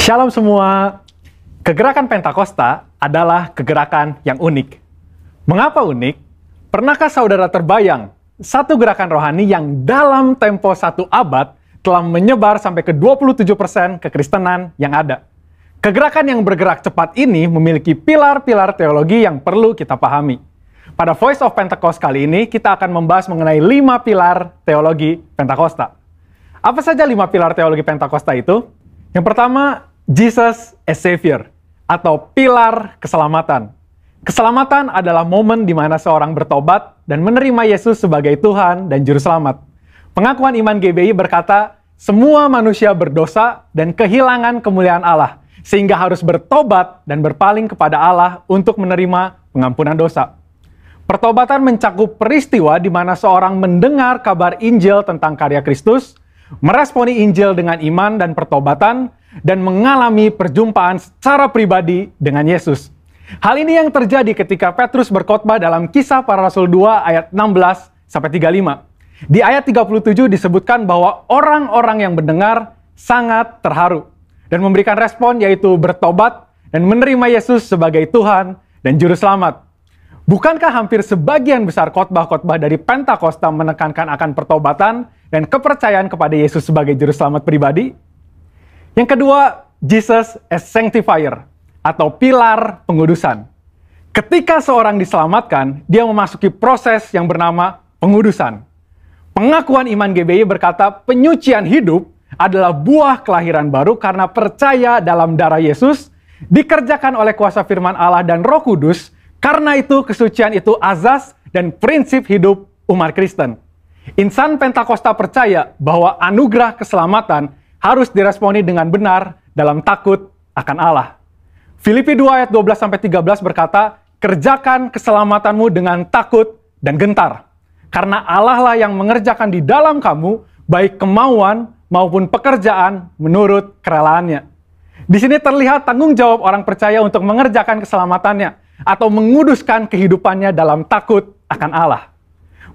Shalom semua. Kegerakan Pentakosta adalah kegerakan yang unik. Mengapa unik? Pernahkah saudara terbayang satu gerakan rohani yang dalam tempo 1 abad telah menyebar sampai ke 27% kekristenan yang ada? Kegerakan yang bergerak cepat ini memiliki pilar-pilar teologi yang perlu kita pahami. Pada Voice of Pentecost kali ini, kita akan membahas mengenai 5 pilar teologi Pentakosta. Apa saja 5 pilar teologi Pentakosta itu? Yang pertama, Jesus as Savior, atau pilar keselamatan. Keselamatan adalah momen di mana seorang bertobat dan menerima Yesus sebagai Tuhan dan Juru Selamat. Pengakuan iman GBI berkata, semua manusia berdosa dan kehilangan kemuliaan Allah, sehingga harus bertobat dan berpaling kepada Allah untuk menerima pengampunan dosa. Pertobatan mencakup peristiwa di mana seorang mendengar kabar Injil tentang karya Kristus, meresponi Injil dengan iman dan pertobatan, dan mengalami perjumpaan secara pribadi dengan Yesus. Hal ini yang terjadi ketika Petrus berkhotbah dalam Kisah Para Rasul 2 ayat 16-35. Di ayat 37 disebutkan bahwa orang-orang yang mendengar sangat terharu dan memberikan respon yaitu bertobat dan menerima Yesus sebagai Tuhan dan Juru Selamat. Bukankah hampir sebagian besar khotbah-khotbah dari Pentakosta menekankan akan pertobatan dan kepercayaan kepada Yesus sebagai Juru Selamat pribadi? Yang kedua, Jesus as Sanctifier, atau pilar pengudusan. Ketika seorang diselamatkan, dia memasuki proses yang bernama pengudusan. Pengakuan iman GBI berkata, penyucian hidup adalah buah kelahiran baru karena percaya dalam darah Yesus, dikerjakan oleh kuasa firman Allah dan Roh Kudus. Karena itu, kesucian itu azas dan prinsip hidup umat Kristen. Insan Pentakosta percaya bahwa anugerah keselamatan harus diresponi dengan benar dalam takut akan Allah. Filipi 2 ayat 12-13 berkata, kerjakan keselamatanmu dengan takut dan gentar. Karena Allah lah yang mengerjakan di dalam kamu, baik kemauan maupun pekerjaan menurut kerelaannya. Di sini terlihat tanggung jawab orang percaya untuk mengerjakan keselamatannya, atau menguduskan kehidupannya dalam takut akan Allah.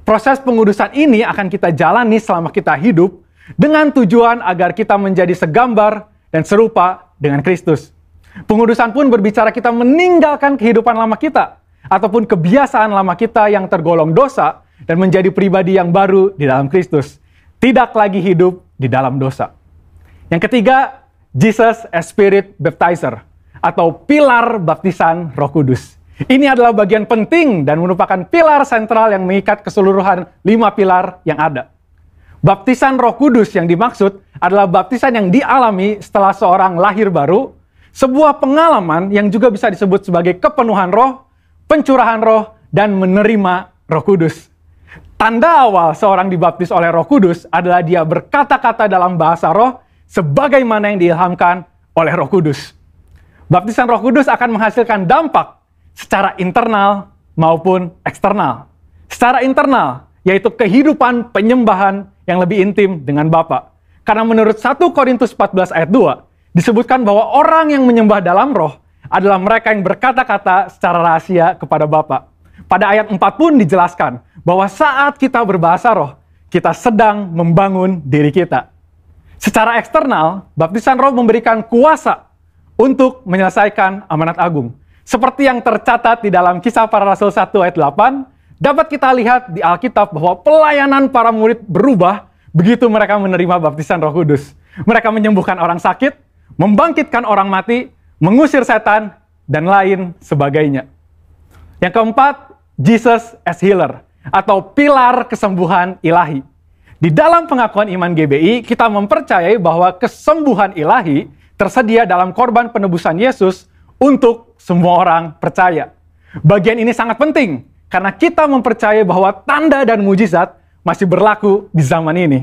Proses pengudusan ini akan kita jalani selama kita hidup, dengan tujuan agar kita menjadi segambar dan serupa dengan Kristus. Pengudusan pun berbicara kita meninggalkan kehidupan lama kita, ataupun kebiasaan lama kita yang tergolong dosa, dan menjadi pribadi yang baru di dalam Kristus. Tidak lagi hidup di dalam dosa. Yang ketiga, Jesus as Spirit Baptizer, atau pilar baptisan Roh Kudus. Ini adalah bagian penting dan merupakan pilar sentral yang mengikat keseluruhan 5 pilar yang ada. Baptisan Roh Kudus yang dimaksud adalah baptisan yang dialami setelah seorang lahir baru, sebuah pengalaman yang juga bisa disebut sebagai kepenuhan roh, pencurahan roh, dan menerima Roh Kudus. Tanda awal seorang dibaptis oleh Roh Kudus adalah dia berkata-kata dalam bahasa roh sebagaimana yang diilhamkan oleh Roh Kudus. Baptisan Roh Kudus akan menghasilkan dampak secara internal maupun eksternal. Secara internal, yaitu kehidupan penyembahan yang lebih intim dengan Bapa. Karena menurut 1 Korintus 14 ayat 2, disebutkan bahwa orang yang menyembah dalam roh adalah mereka yang berkata-kata secara rahasia kepada Bapa. Pada ayat 4 pun dijelaskan bahwa saat kita berbahasa roh, kita sedang membangun diri kita. Secara eksternal, baptisan roh memberikan kuasa untuk menyelesaikan amanat agung. Seperti yang tercatat di dalam Kisah Para Rasul 1 ayat 8, dapat kita lihat di Alkitab bahwa pelayanan para murid berubah begitu mereka menerima baptisan Roh Kudus. Mereka menyembuhkan orang sakit, membangkitkan orang mati, mengusir setan, dan lain sebagainya. Yang keempat, Jesus as Healer, atau pilar kesembuhan ilahi. Di dalam pengakuan iman GBI, kita mempercayai bahwa kesembuhan ilahi tersedia dalam korban penebusan Yesus untuk semua orang percaya. Bagian ini sangat penting, karena kita mempercayai bahwa tanda dan mujizat masih berlaku di zaman ini.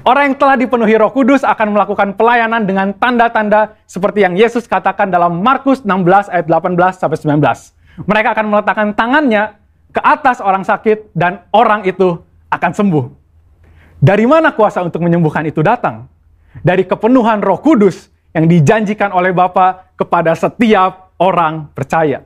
Orang yang telah dipenuhi Roh Kudus akan melakukan pelayanan dengan tanda-tanda seperti yang Yesus katakan dalam Markus 16 ayat 18-19. Mereka akan meletakkan tangannya ke atas orang sakit dan orang itu akan sembuh. Dari mana kuasa untuk menyembuhkan itu datang? Dari kepenuhan Roh Kudus yang dijanjikan oleh Bapa kepada setiap orang percaya.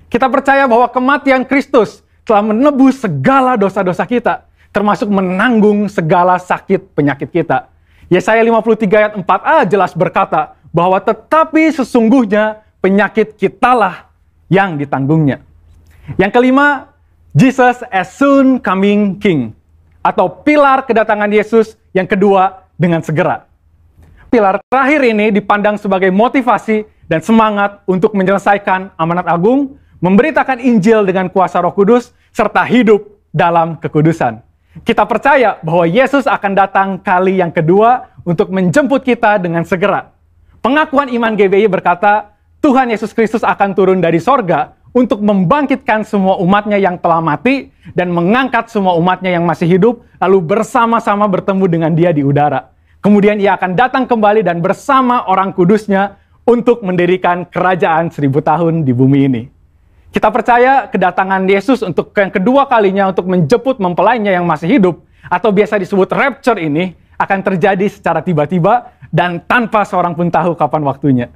Kita percaya bahwa kematian Kristus telah menebus segala dosa-dosa kita, termasuk menanggung segala sakit penyakit kita. Yesaya 53 ayat 4a jelas berkata bahwa tetapi sesungguhnya penyakit kitalah yang ditanggungnya. Yang kelima, Jesus as soon coming King, atau pilar kedatangan Yesus yang kedua dengan segera. Pilar terakhir ini dipandang sebagai motivasi dan semangat untuk menyelesaikan amanat agung, memberitakan Injil dengan kuasa Roh Kudus, serta hidup dalam kekudusan. Kita percaya bahwa Yesus akan datang kali yang kedua untuk menjemput kita dengan segera. Pengakuan iman GBI berkata, Tuhan Yesus Kristus akan turun dari sorga untuk membangkitkan semua umatnya yang telah mati dan mengangkat semua umatnya yang masih hidup, lalu bersama-sama bertemu dengan dia di udara. Kemudian ia akan datang kembali dan bersama orang kudusnya untuk mendirikan kerajaan 1000 tahun di bumi ini. Kita percaya kedatangan Yesus untuk yang kedua kalinya untuk menjemput mempelainya yang masih hidup, atau biasa disebut rapture ini, akan terjadi secara tiba-tiba dan tanpa seorang pun tahu kapan waktunya.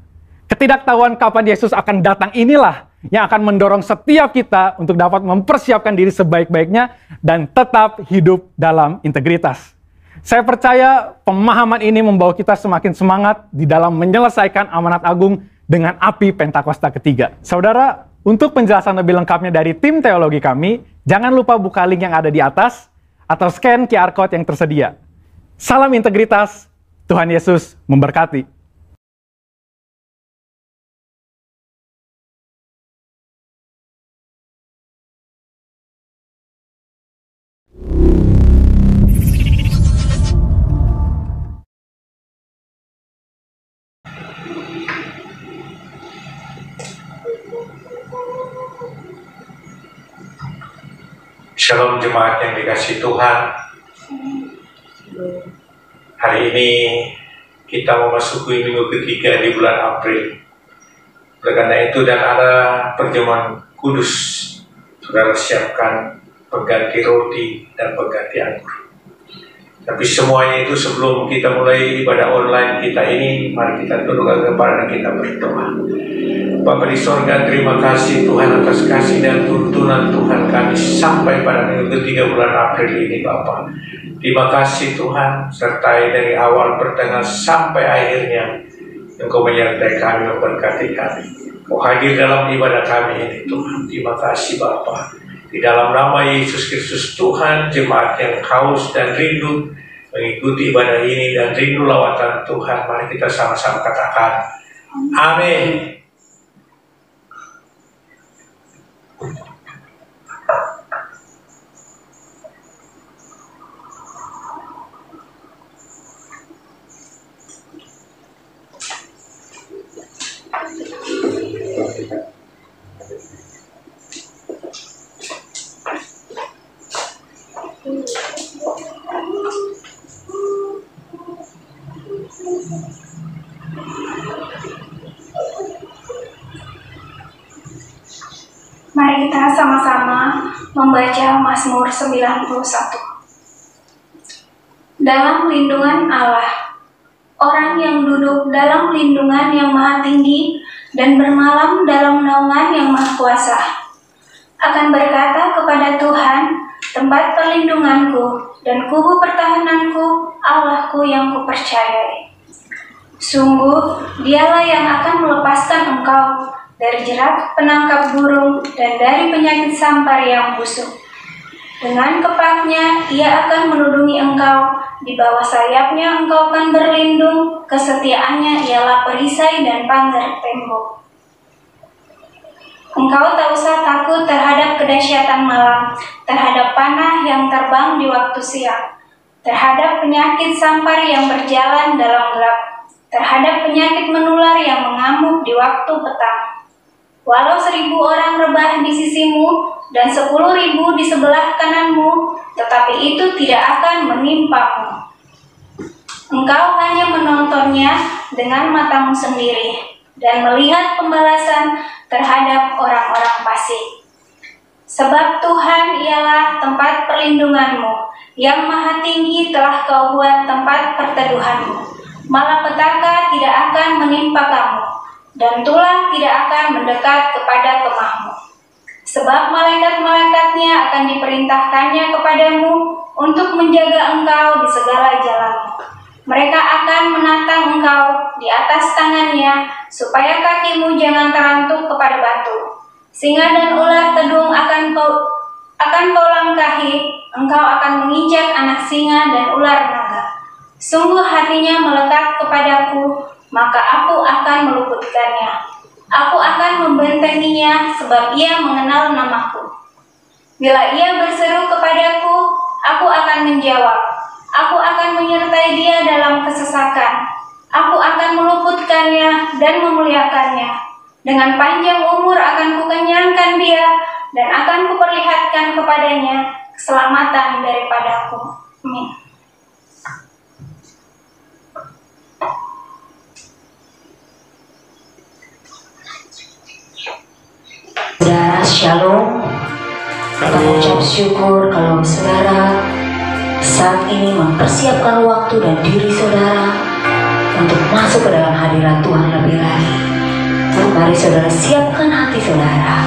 Ketidaktahuan kapan Yesus akan datang inilah yang akan mendorong setiap kita untuk dapat mempersiapkan diri sebaik-baiknya dan tetap hidup dalam integritas. Saya percaya pemahaman ini membawa kita semakin semangat di dalam menyelesaikan amanat agung dengan api Pentakosta ketiga. Saudara, untuk penjelasan lebih lengkapnya dari tim teologi kami, jangan lupa buka link yang ada di atas atau scan QR Code yang tersedia. Salam integritas, Tuhan Yesus memberkati. Shalom jemaat yang dikasihi Tuhan. Hari ini kita memasuki minggu ketiga di bulan April. Oleh karena itu dan ada perjamuan kudus, saudara siapkan pengganti roti dan pengganti anggur. Tapi semuanya itu sebelum kita mulai ibadah online kita ini, mari kita tundukkan kepala dan kita berdoa. Bapa di sorga, terima kasih Tuhan atas kasih dan tuntunan Tuhan kami sampai pada minggu ketiga bulan April ini Bapa. Terima kasih Tuhan, sertai dari awal pertengahan sampai akhirnya Engkau menyertai kami, memberkati kami. Kau hadir dalam ibadah kami ini Tuhan. Terima kasih Bapa. Di dalam nama Yesus Kristus Tuhan, jemaat yang haus dan rindu mengikuti ibadah ini dan rindu lawatan Tuhan, mari kita sama-sama katakan amin. Mari kita sama-sama membaca Mazmur 91. Dalam lindungan Allah, orang yang duduk dalam lindungan yang maha tinggi dan bermalam dalam naungan yang maha kuasa, akan berkata kepada Tuhan, tempat perlindunganku dan kubu pertahananku, Allahku yang kupercayai. Sungguh, dialah yang akan melepaskan engkau dari jerat penangkap burung dan dari penyakit sampar yang busuk. Dengan kepatnya ia akan melindungi engkau, di bawah sayapnya engkau akan berlindung, kesetiaannya ialah perisai dan pagar tembok. Engkau tak usah takut terhadap kedahsyatan malam, terhadap panah yang terbang di waktu siang, terhadap penyakit sampar yang berjalan dalam gelap, terhadap penyakit menular yang mengamuk di waktu petang. Walau 1000 orang rebah di sisimu dan 10.000 di sebelah kananmu, tetapi itu tidak akan menimpamu. Engkau hanya menontonnya dengan matamu sendiri dan melihat pembalasan terhadap orang-orang fasik. Sebab Tuhan ialah tempat perlindunganmu, yang maha tinggi telah kau buat tempat perteduhanmu. Malapetaka tidak akan menimpa kamu, dan tulah tidak akan mendekat kepada kemahmu. Sebab malaikat-malaikatnya akan diperintahkannya kepadamu untuk menjaga engkau di segala jalanmu. Mereka akan menatang engkau di atas tangannya, supaya kakimu jangan terantuk kepada batu. Singa dan ular tedung akan kau langkahi, engkau akan menginjak anak singa dan ular naga. Sungguh hatinya melekat kepadaku, maka aku akan meluputkannya. Aku akan membentenginya sebab ia mengenal namaku. Bila ia berseru kepadaku, aku akan menjawab. Aku akan menyertai dia dalam kesesakan. Aku akan meluputkannya dan memuliakannya. Dengan panjang umur akan kukenyangkan dia, dan akan kuperlihatkan kepadanya keselamatan daripadaku. Amin. Saudara, shalom. Kita mengucap syukur kalau saudara saat ini mempersiapkan waktu dan diri saudara untuk masuk ke dalam hadirat Tuhan lebih lagi. Mari saudara siapkan hati saudara.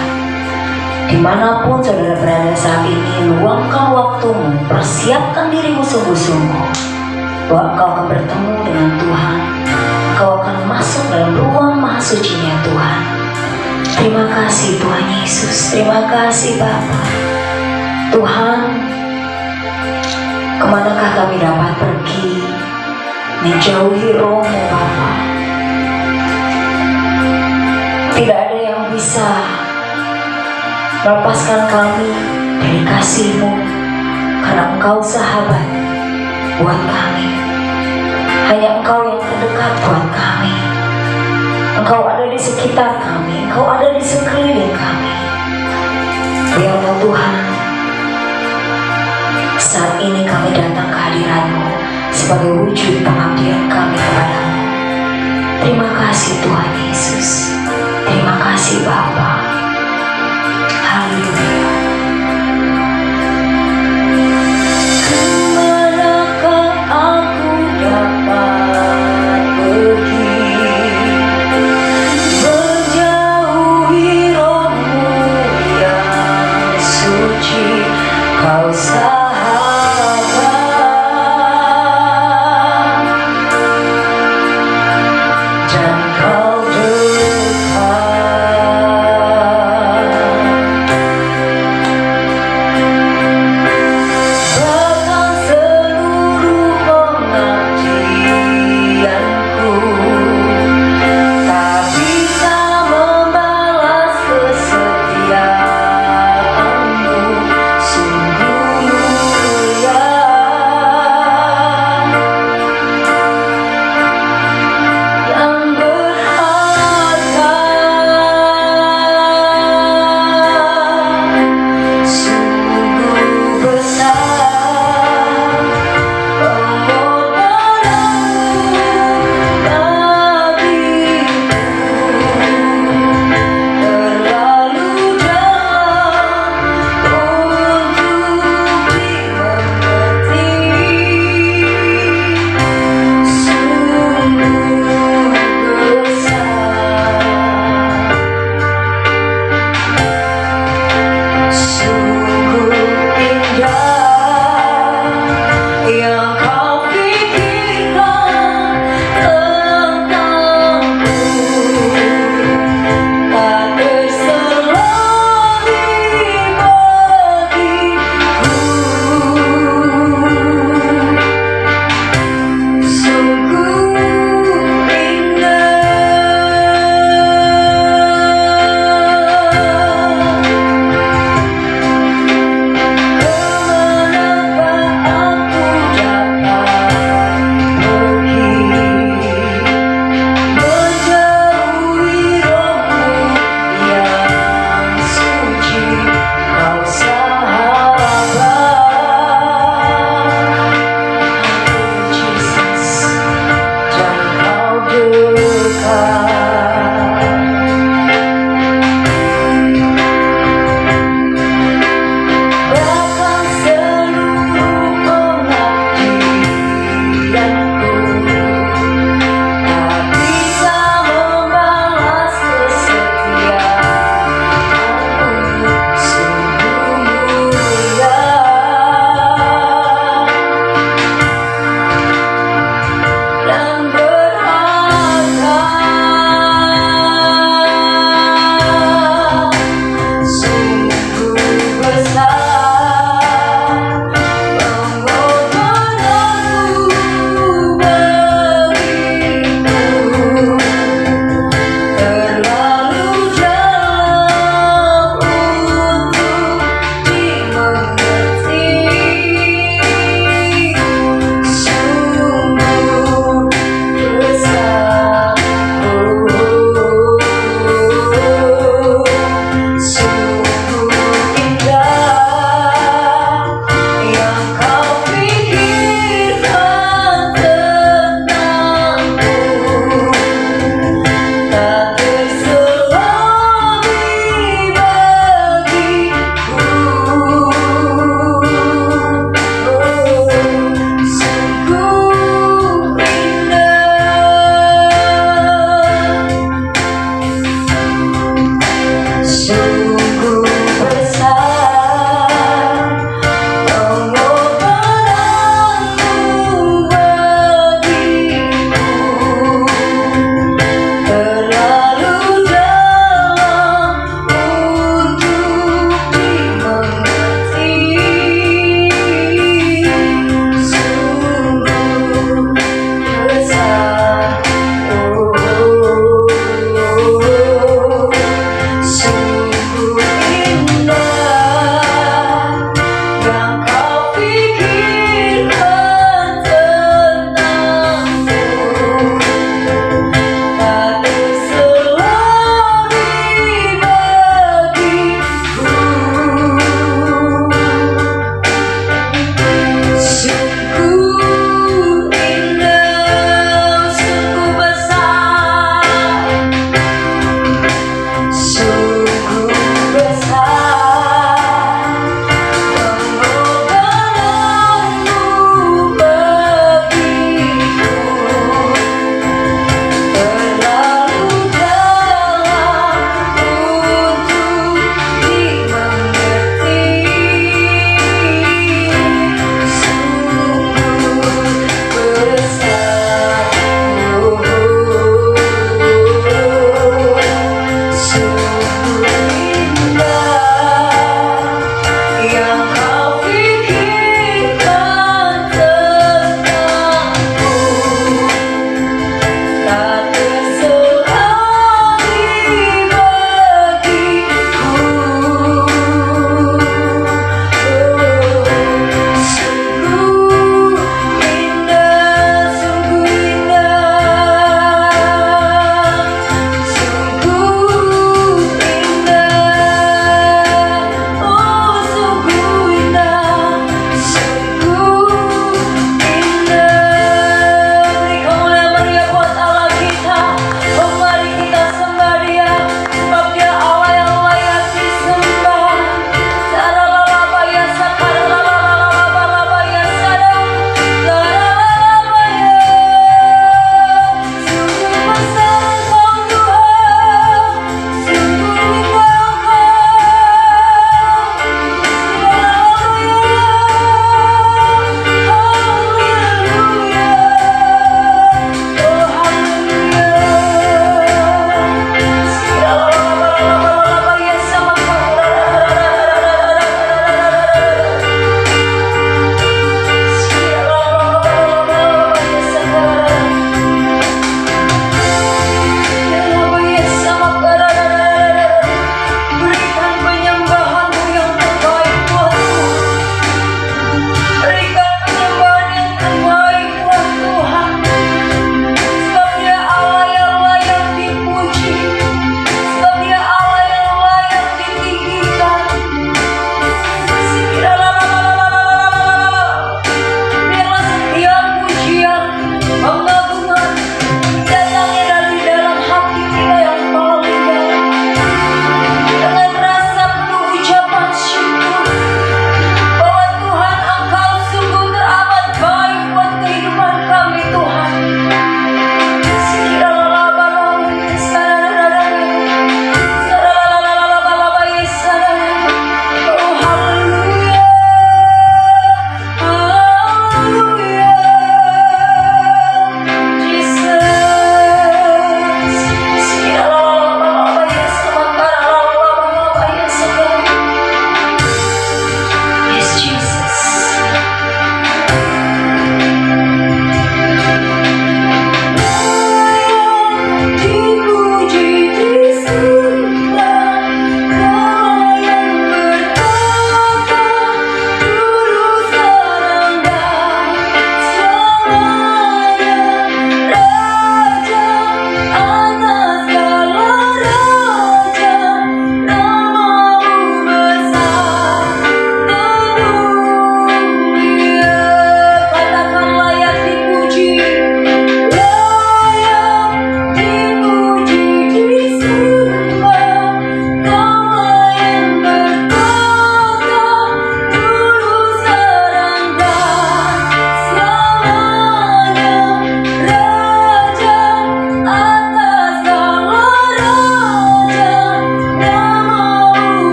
Dimanapun saudara berada saat ini, luangkan waktumu, persiapkan dirimu sungguh-sungguh, bahwa engkau akan bertemu dengan Tuhan. Engkau akan masuk dalam ruang maha sucinya Tuhan. Terima kasih Tuhan Yesus, terima kasih Bapa. Tuhan, kemanakah kami dapat pergi menjauhi Roh-Mu Bapa? Tidak ada yang bisa melepaskan kami dari kasih-Mu, karena Engkau sahabat buat kami. Hanya Engkau yang terdekat buat kami. Engkau ada di sekitar kami, Engkau ada di sekeliling kami. Biarlah Tuhan, saat ini kami datang ke hadirat-Mu sebagai wujud pengabdian kami kepada-Mu. Terima kasih Tuhan Yesus. Terima kasih Bapa. Haleluya. Kemanakah aku dapat pergi, menjauhi Roh-Mu yang suci, Kau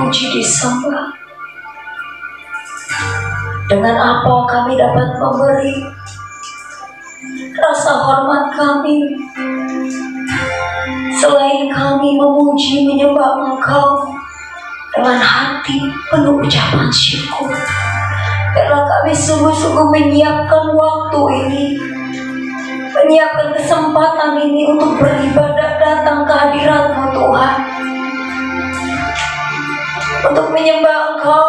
dipuji, disembah. Dengan apa kami dapat memberi rasa hormat kami selain kami memuji menyembah Engkau dengan hati penuh ucapan syukur. Karena kami sungguh-sungguh menyiapkan waktu ini, menyiapkan kesempatan ini untuk beribadah datang ke hadirat-Mu Tuhan, untuk menyembah Engkau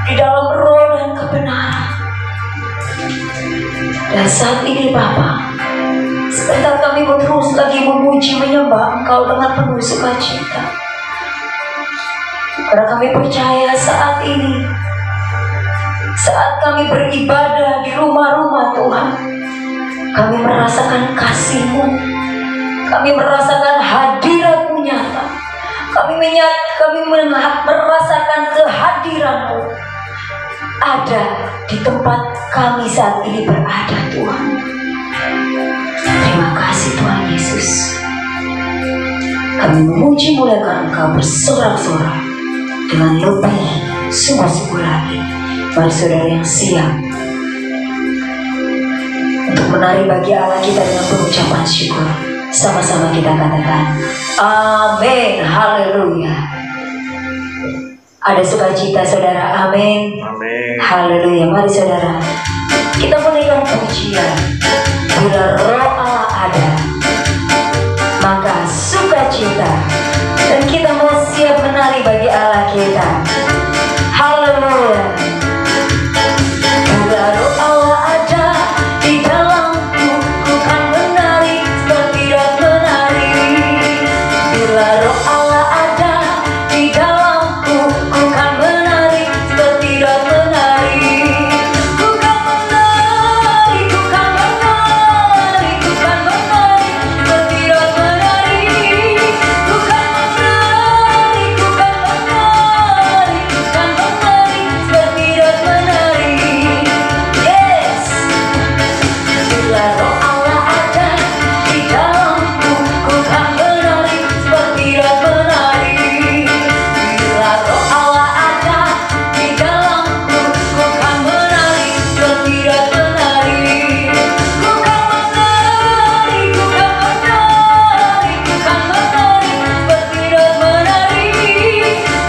di dalam roh dan kebenaran. Dan saat ini Bapa, sebentar kami mau terus lagi memuji menyembah Engkau dengan penuh sukacita, karena kami percaya saat ini, saat kami beribadah di rumah-rumah Tuhan, kami merasakan kasih-Mu, kami merasakan hadirat-Mu nyata, kami merasakan kehadiran-Mu ada di tempat kami saat ini berada, Tuhan. Terima kasih Tuhan Yesus. Kami memuji muliakan Engkau bersorak-sorak dengan lebih sungguh-sungguh lagi. Mari saudara yang siap untuk menari bagi Allah kita dengan pengucapan syukur, sama-sama kita katakan amin, haleluya. Ada sukacita saudara, amin, Amin. haleluya. Mari saudara, kita menaikkan pujian. Bila roh Allah ada, maka sukacita, dan kita mau siap menari bagi Allah kita. Haleluya. Bila roh Allah ada di dalamku, ku kan menari seperti tidak menari. Bila roh Allah ada di dalamku, ku kan menari seperti tidak menari. Ku kan menari, ku kan menari, ku kan menari seperti tidak menari. Ku kan menari, ku kan menari, ku kan menari seperti tidak menari. Yes. Bila roh Allah ada di dalamku, ku kan menari seperti tidak menari. Bila roh Allah ada di dalamku, ku kan menari seperti tidak menari. Ku kan menari, ku kan menari, ku kan menari seperti tidak menari.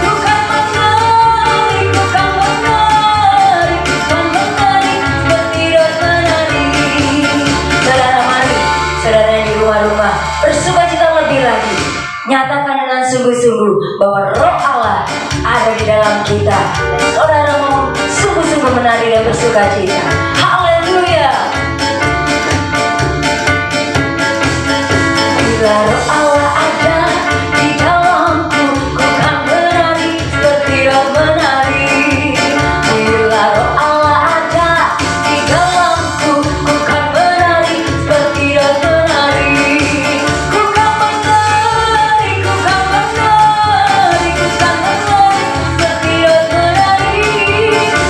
Ku kan menari, ku kan menari, ku kan menari seperti tidak menari. Saudara, mari saudara yang di rumah-rumah bersukacita lebih lagi. Nyatakan dengan sungguh-sungguh bahwa roh Allah ada di dalam kita. Dan saudara mau sungguh-sungguh menari dan bersukacita. Haleluya. Bila roh Allah ada di dalamku, ku kan menari seperti tidak menari. Bila roh Allah ada di dalamku, ku kan menari seperti tidak menari. Ku kan menari, ku kan menari, ku kan menari seperti tidak menari.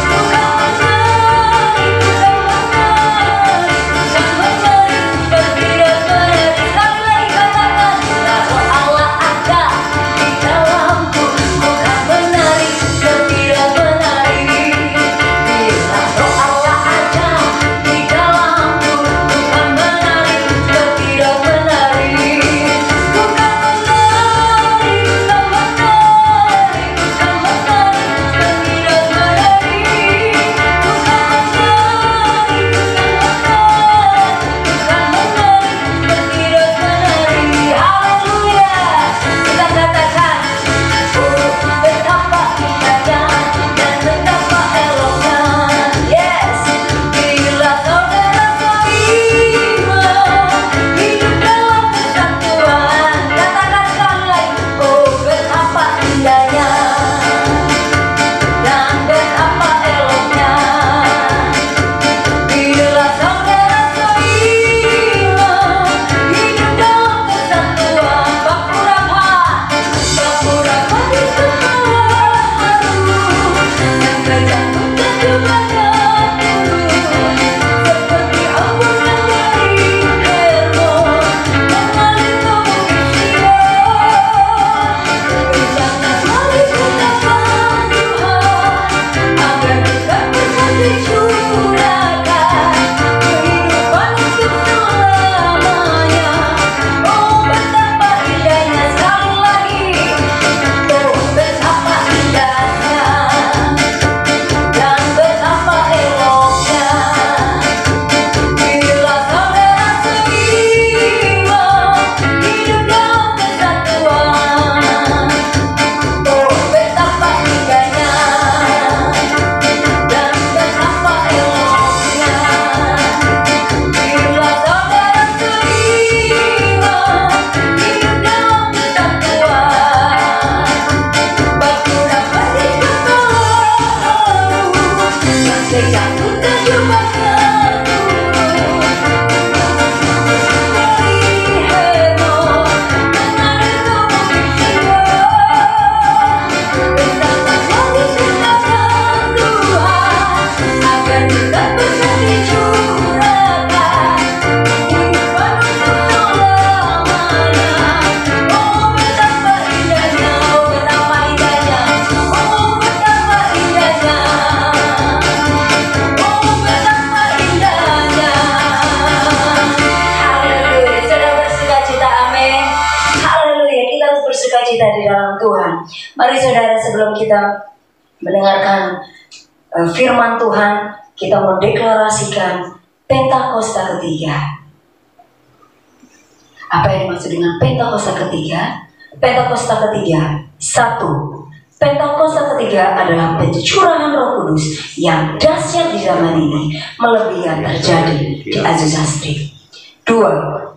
Ku kan menari, ku sebelum kita mendengarkan firman Tuhan, kita mendeklarasikan Pentakosta ketiga. Apa yang dimaksud dengan Pentakosta ketiga? Pentakosta ketiga, satu. Pentakosta ketiga adalah pencurahan Roh Kudus yang dahsyat di zaman ini, melebihi yang terjadi di Azusa Street. Dua,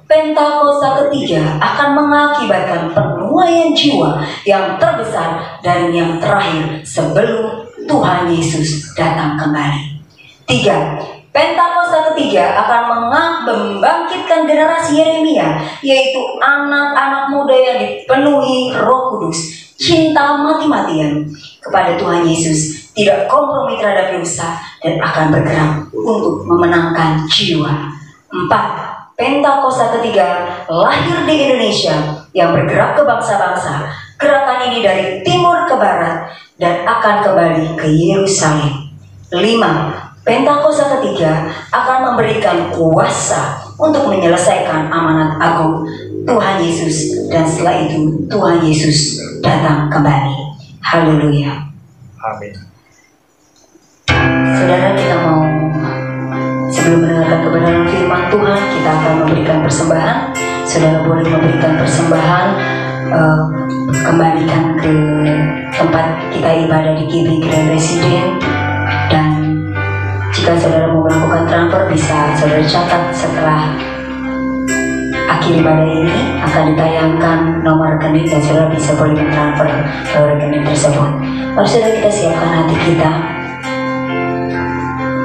Pentakosta ketiga akan mengakibatkan penuaian jiwa yang terbesar dan yang terakhir sebelum Tuhan Yesus datang kembali. Tiga, Pentakosta ketiga akan membangkitkan generasi Yeremia, yaitu anak-anak muda yang dipenuhi Roh Kudus, cinta mati-matian kepada Tuhan Yesus, tidak kompromi terhadap dosa, dan akan bergerak untuk memenangkan jiwa. Empat, Pentakosta ketiga lahir di Indonesia yang bergerak ke bangsa-bangsa. Gerakan ini dari timur ke barat dan akan kembali ke Yerusalem. Lima, Pentakosta ketiga akan memberikan kuasa untuk menyelesaikan amanat agung Tuhan Yesus, dan setelah itu Tuhan Yesus datang kembali. Haleluya. Amin. Saudara, kita mau sebelum mendengarkan kebenaran firman Tuhan, kita akan memberikan persembahan. Saudara boleh memberikan persembahan, kembalikan ke tempat kita ibadah di GB Grand Resident. Dan jika saudara mau melakukan transfer, bisa saudara catat setelah akhir ibadah ini akan ditayangkan nomor rekening, dan saudara bisa boleh mentransfer ke rekening tersebut. Mari saudara kita siapkan hati kita.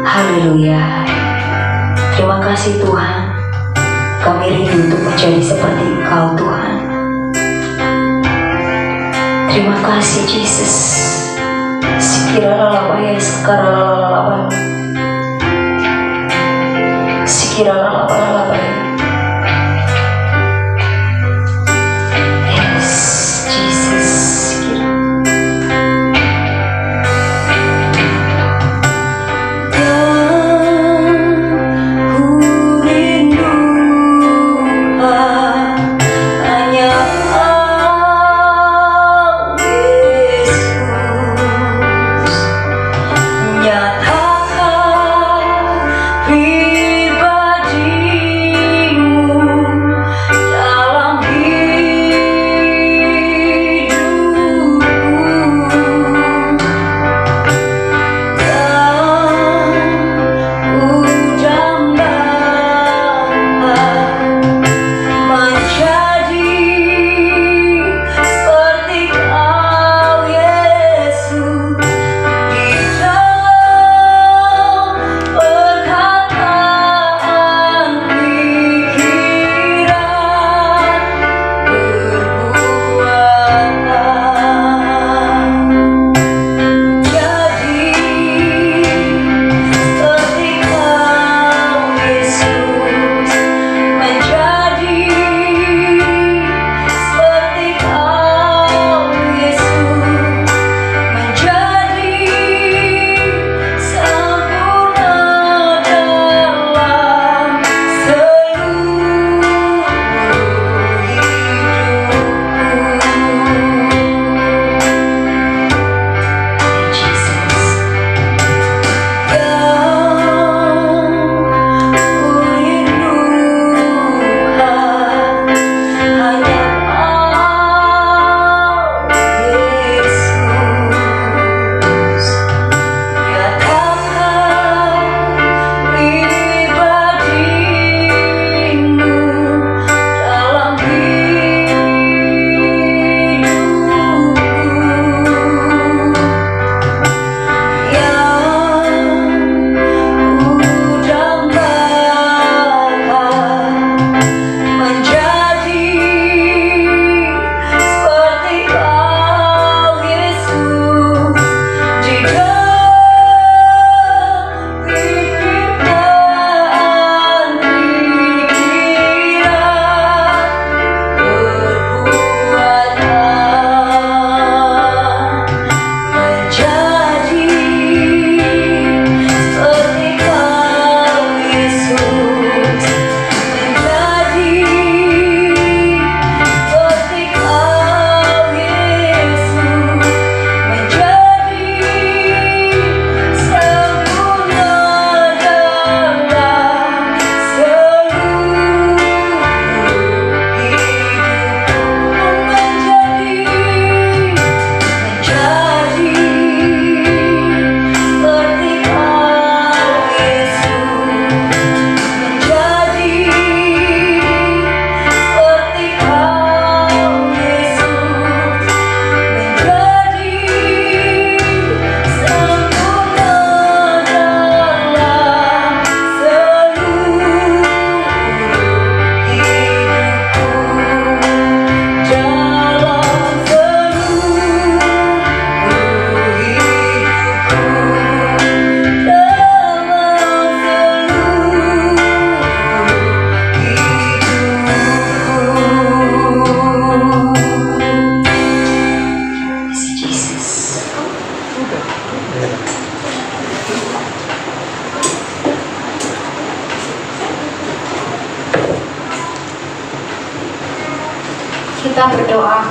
Haleluya. Terima kasih Tuhan, kami rindu untuk menjadi seperti Engkau Tuhan. Terima kasih Yesus. Sikiralala sekaralala. Sikiralala. Yes, Jesus. Pribadi kita berdoa.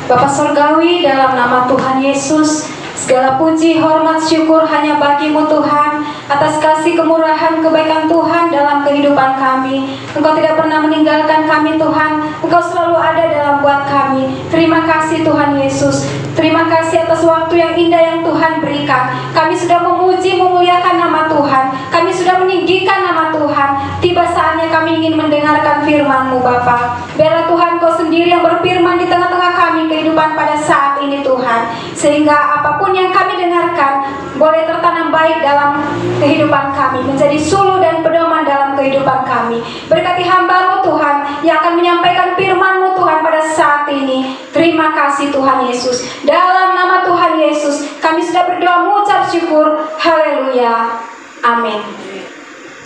Bapa Surgawi, dalam nama Tuhan Yesus, segala puji, hormat, syukur hanya bagi-Mu Tuhan, atas kasih kemurahan, kebaikan Tuhan dalam kehidupan kami. Engkau tidak pernah meninggalkan kami Tuhan, Engkau selalu ada dalam buat kami. Terima kasih Tuhan Yesus. Terima kasih atas waktu yang indah yang Tuhan berikan. Kami sudah memuji, memuliakan nama Tuhan. Kami sudah meninggikan nama Tuhan. Tiba saatnya kami ingin mendengarkan firman-Mu Bapa. Biarlah Tuhan Kau sendiri yang berfirman di tengah-tengah kami kehidupan pada saat ini Tuhan. Sehingga apapun yang kami dengarkan boleh tertanam baik dalam kehidupan kami, menjadi suluh dan pedoman dalam kehidupan kami. Berkati hamba-Mu Tuhan yang akan menyampaikan firman-Mu Tuhan pada saat ini. Terima kasih Tuhan Yesus. Dalam nama Tuhan Yesus kami sudah berdoa mengucap syukur. Haleluya. Amin.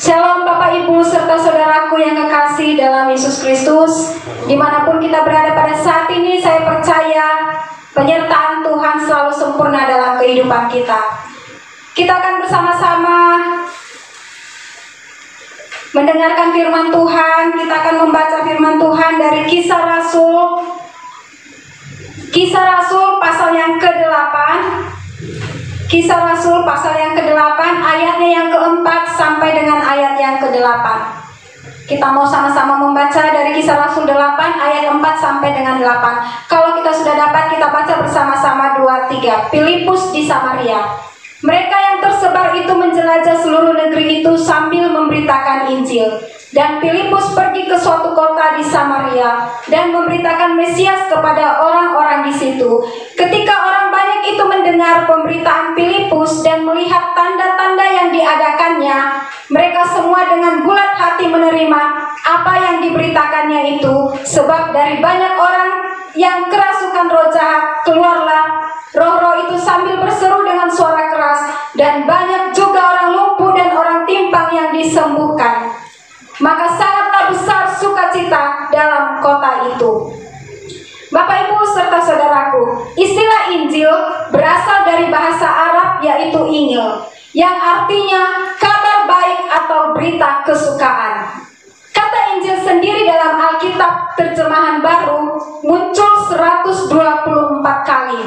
Shalom Bapak Ibu serta saudaraku yang kekasih dalam Yesus Kristus. Dimanapun kita berada pada saat ini, saya percaya penyertaan Tuhan selalu sempurna dalam kehidupan kita. Kita akan bersama-sama mendengarkan firman Tuhan. Kita akan membaca firman Tuhan dari Kisah Rasul pasal yang ke-8. Kisah Rasul pasal yang ke-8, ayatnya yang ke-4 sampai dengan ayat yang ke-8. Kita mau sama-sama membaca dari Kisah Rasul 8 ayat 4 sampai dengan 8. Kalau kita sudah dapat, kita baca bersama-sama 2, 3. Filipus di Samaria. Mereka yang tersebar itu menjelajah seluruh negeri itu sambil memberitakan Injil. Dan Filipus pergi ke suatu kota di Samaria dan memberitakan Mesias kepada orang-orang di situ. Ketika orang banyak itu mendengar pemberitaan Filipus dan melihat tanda-tanda yang diadakannya, mereka semua dengan bulat hati menerima apa yang diberitakannya itu. Sebab dari banyak orang yang kerasukan roh jahat, keluarlah roh-roh itu sambil berseru dengan suara keras, dan banyak juga orang lumpuh dan orang timpang yang disembuhkan. Maka sangatlah besar sukacita dalam kota itu. Bapak Ibu serta saudaraku, istilah Injil berasal dari bahasa Arab yaitu Injil, yang artinya kabar baik atau berita kesukaan. Kata Injil sendiri dalam Alkitab terjemahan baru muncul 124 kali.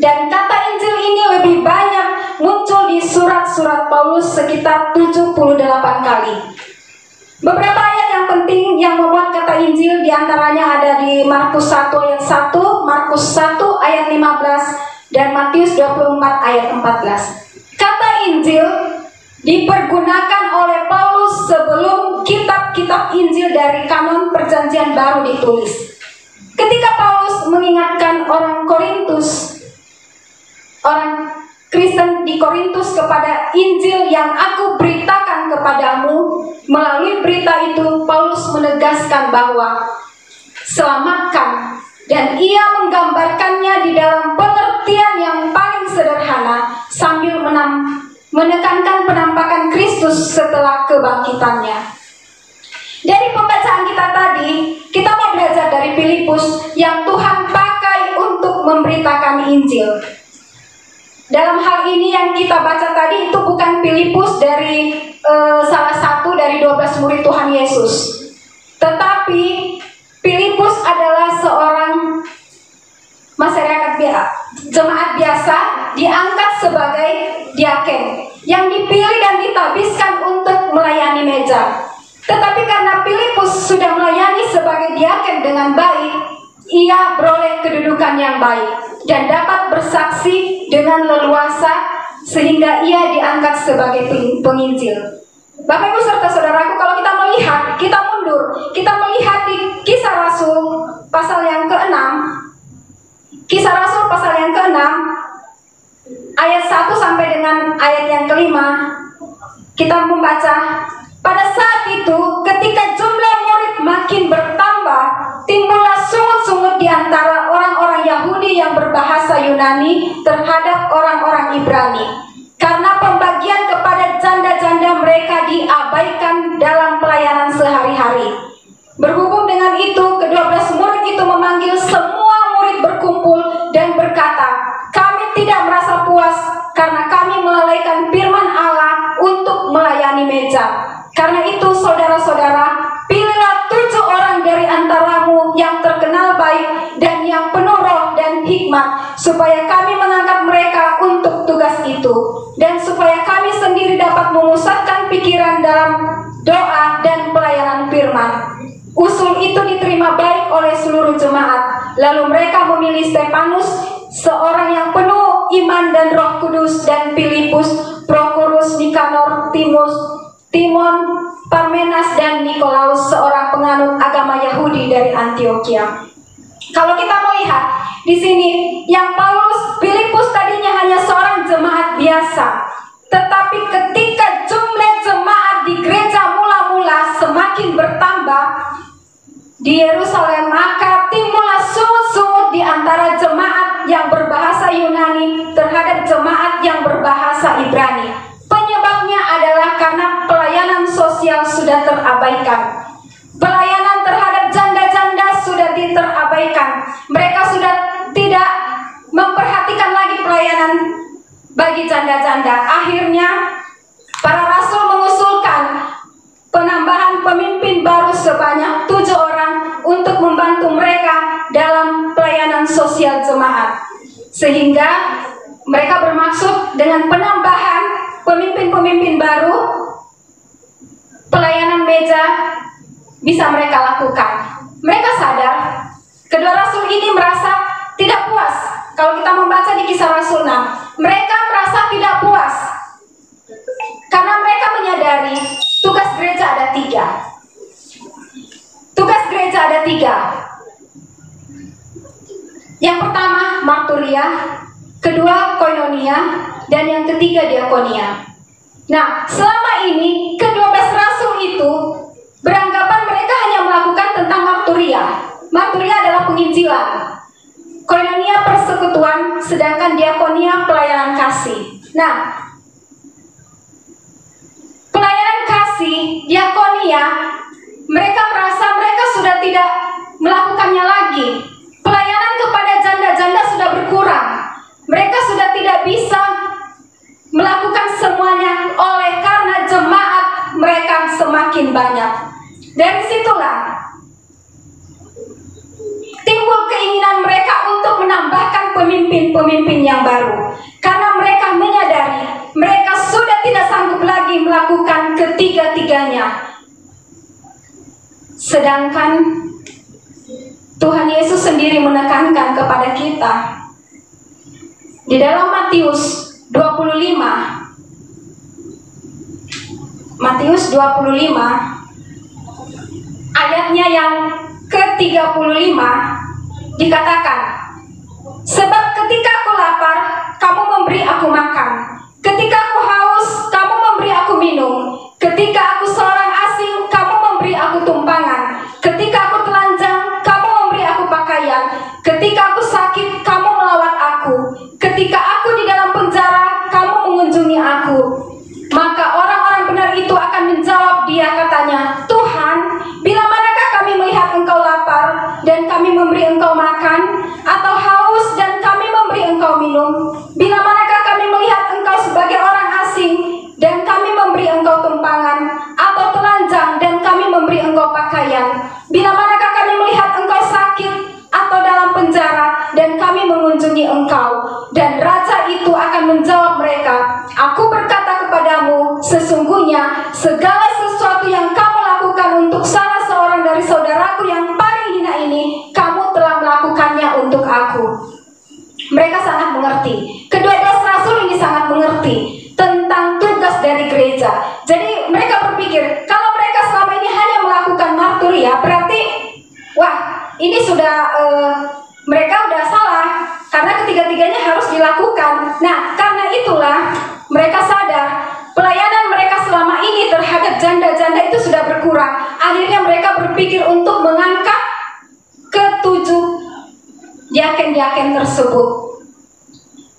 Dan kata Injil ini lebih banyak muncul di surat-surat Paulus sekitar 78 kali. Beberapa ayat yang penting yang membuat kata Injil diantaranya ada di Markus 1 ayat 1, Markus 1 ayat 15, dan Matius 24 ayat 14. Kata Injil dipergunakan oleh Paulus sebelum kitab-kitab Injil dari kanon Perjanjian Baru ditulis. Ketika Paulus mengingatkan orang Kristen di Korintus kepada Injil yang aku beritakan kepadamu, melalui berita itu Paulus menegaskan bahwa selamatkan, dan ia menggambarkannya di dalam pengertian yang paling sederhana sambil menekankan penampakan Kristus setelah kebangkitannya. Dari pembacaan kita tadi, kita mau belajar dari Filipus yang Tuhan pakai untuk memberitakan Injil. Dalam hal ini yang kita baca tadi itu bukan Filipus dari salah satu dari 12 murid Tuhan Yesus, tetapi Filipus adalah seorang jemaat biasa diangkat sebagai diaken yang dipilih dan ditabiskan untuk melayani meja. Tetapi karena Filipus sudah melayani sebagai diaken dengan baik, ia beroleh kedudukan yang baik dan dapat bersaksi dengan leluasa sehingga ia diangkat sebagai penginjil. Bapak Ibu serta saudaraku, kalau kita melihat, kita mundur, kita melihat di Kisah Rasul pasal yang ke-6, Kisah Rasul pasal yang ke-6 ayat 1 sampai dengan ayat yang ke-5, kita membaca, pada saat itu ketika jumlah murid makin bertambah, timbullah sungut-sungut di antara orang-orang Yahudi yang berbahasa Yunani terhadap orang-orang Ibrani, karena pembagian kepada janda-janda mereka diabaikan dalam pelayanan sehari-hari. Berhubung dengan itu, ke-12 murid itu memanggil semua murid berkumpul dan berkata, kami tidak merasa puas karena kami melalaikan firman Allah untuk melayani meja. Karena itu saudara-saudara, pilihlah 7 orang dari antaramu yang terkenal hikmat, supaya kami mengangkat mereka untuk tugas itu, dan supaya kami sendiri dapat memusatkan pikiran dalam doa dan pelayanan firman. Usul itu diterima baik oleh seluruh jemaat. Lalu mereka memilih Stefanus, seorang yang penuh iman dan Roh Kudus, dan Filipus, Prokorus, Nikanor, Timon, Parmenas, dan Nikolaus, seorang penganut agama Yahudi dari Antioquia. Kalau kita mau lihat di sini, yang Filipus tadinya hanya seorang jemaat biasa, tetapi ketika jumlah jemaat di gereja mula-mula semakin bertambah di Yerusalem, maka timbullah sungut-sungut di antara jemaat yang berbahasa Yunani terhadap jemaat yang berbahasa Ibrani. Penyebabnya adalah karena pelayanan sosial sudah terabaikan. Pelayanan terhadap janda-janda sudah terabaikan. Mereka sudah tidak memperhatikan lagi pelayanan bagi janda-janda. Akhirnya para rasul mengusulkan penambahan pemimpin baru sebanyak 7 orang untuk membantu mereka dalam pelayanan sosial jemaat. Sehingga mereka bermaksud dengan penambahan pemimpin-pemimpin baru, pelayanan meja bisa mereka lakukan. Mereka sadar, kedua rasul ini merasa tidak puas. Kalau kita membaca di Kisah Rasul 6, mereka merasa tidak puas karena mereka menyadari tugas gereja ada 3. Tugas gereja ada 3. Yang pertama marturia, kedua koinonia, dan yang ketiga diakonia. Nah, selama ini ke-12 rasul itu beranggapan mereka hanya melakukan tentang marturia. Marturia adalah penginjilan, koinonia persekutuan, sedangkan diakonia pelayanan kasih. Nah, pelayanan kasih, diakonia, mereka merasa mereka sudah tidak melakukannya lagi. Pelayanan kepada janda-janda sudah berkurang. Mereka sudah tidak bisa melakukan semuanya oleh karena jemaat mereka semakin banyak. Dari situlah timbul keinginan mereka untuk menambahkan pemimpin-pemimpin yang baru. Karena mereka menyadari mereka sudah tidak sanggup lagi melakukan ketiga-tiganya. Sedangkan Tuhan Yesus sendiri menekankan kepada kita di dalam Matius 25. Matius 25 ayatnya yang ke-35 dikatakan, sebab ketika aku lapar, kamu memberi aku makan. Ketika aku haus, kamu memberi aku minum. Ketika aku seorang asing, kamu memberi aku tumpangan. Ketika aku telanjang, kamu memberi aku pakaian. Ketika aku sakit, kamu melawat aku. Ketika aku di dalam penjara, kamu mengunjungi aku. Maka orang-orang benar itu akan menjawab dia, katanya, Tuhan, bila manakah kami melihat engkau lapar dan kami memberi engkau makan, atau haus dan kami memberi engkau minum? Bila manakah kami melihat engkau sebagai orang asing dan kami memberi engkau tumpangan, atau telanjang dan kami memberi engkau pakaian? Bila manakah kami melihat engkau sakit atau dalam penjara dan kami mengunjungi engkau? Dan raja itu akan menjawab mereka, aku berkata kepadamu, sesungguhnya segala sesuatu yang kamu lakukan untuk salah seorang dari saudaraku yang paling hina ini, kamu telah melakukannya untuk aku. Mereka sangat mengerti. Ke-12 rasul ini sangat mengerti tentang tugas dari gereja. Jadi mereka berpikir, kalau mereka selama ini hanya melakukan marturia, berarti wah, ini sudah mereka udah salah, karena ketiga-tiganya harus dilakukan. Nah, karena itulah mereka sadar pelayanan mereka selama ini terhadap janda-janda itu sudah berkurang. Akhirnya mereka berpikir untuk mengangkat ke-7 diaken-diaken tersebut.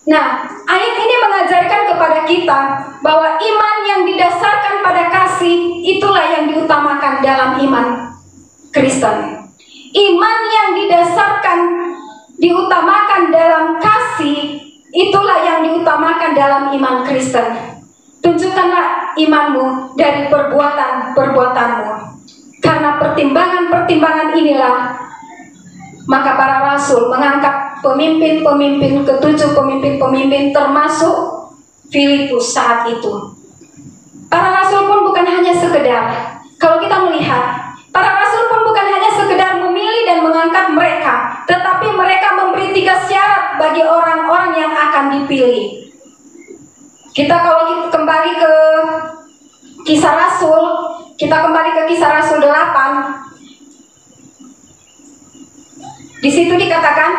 Nah, ayat ini mengajarkan kepada kita bahwa iman yang didasarkan pada kasih itulah yang diutamakan dalam iman Kristen. Iman yang diutamakan dalam kasih itulah yang diutamakan dalam iman Kristen. Tunjukkanlah imanmu dari perbuatan-perbuatanmu, karena pertimbangan-pertimbangan inilah Maka para rasul mengangkat pemimpin-pemimpin, ketujuh pemimpin-pemimpin termasuk Filipus saat itu. Para rasul pun bukan hanya sekedar, kalau kita melihat, para rasul pun bukan hanya sekedar memilih dan mengangkat mereka, tetapi mereka memberi 3 syarat bagi orang-orang yang akan dipilih. Kita kembali ke Kisah Rasul, kita kembali ke Kisah Rasul 8. Di situ dikatakan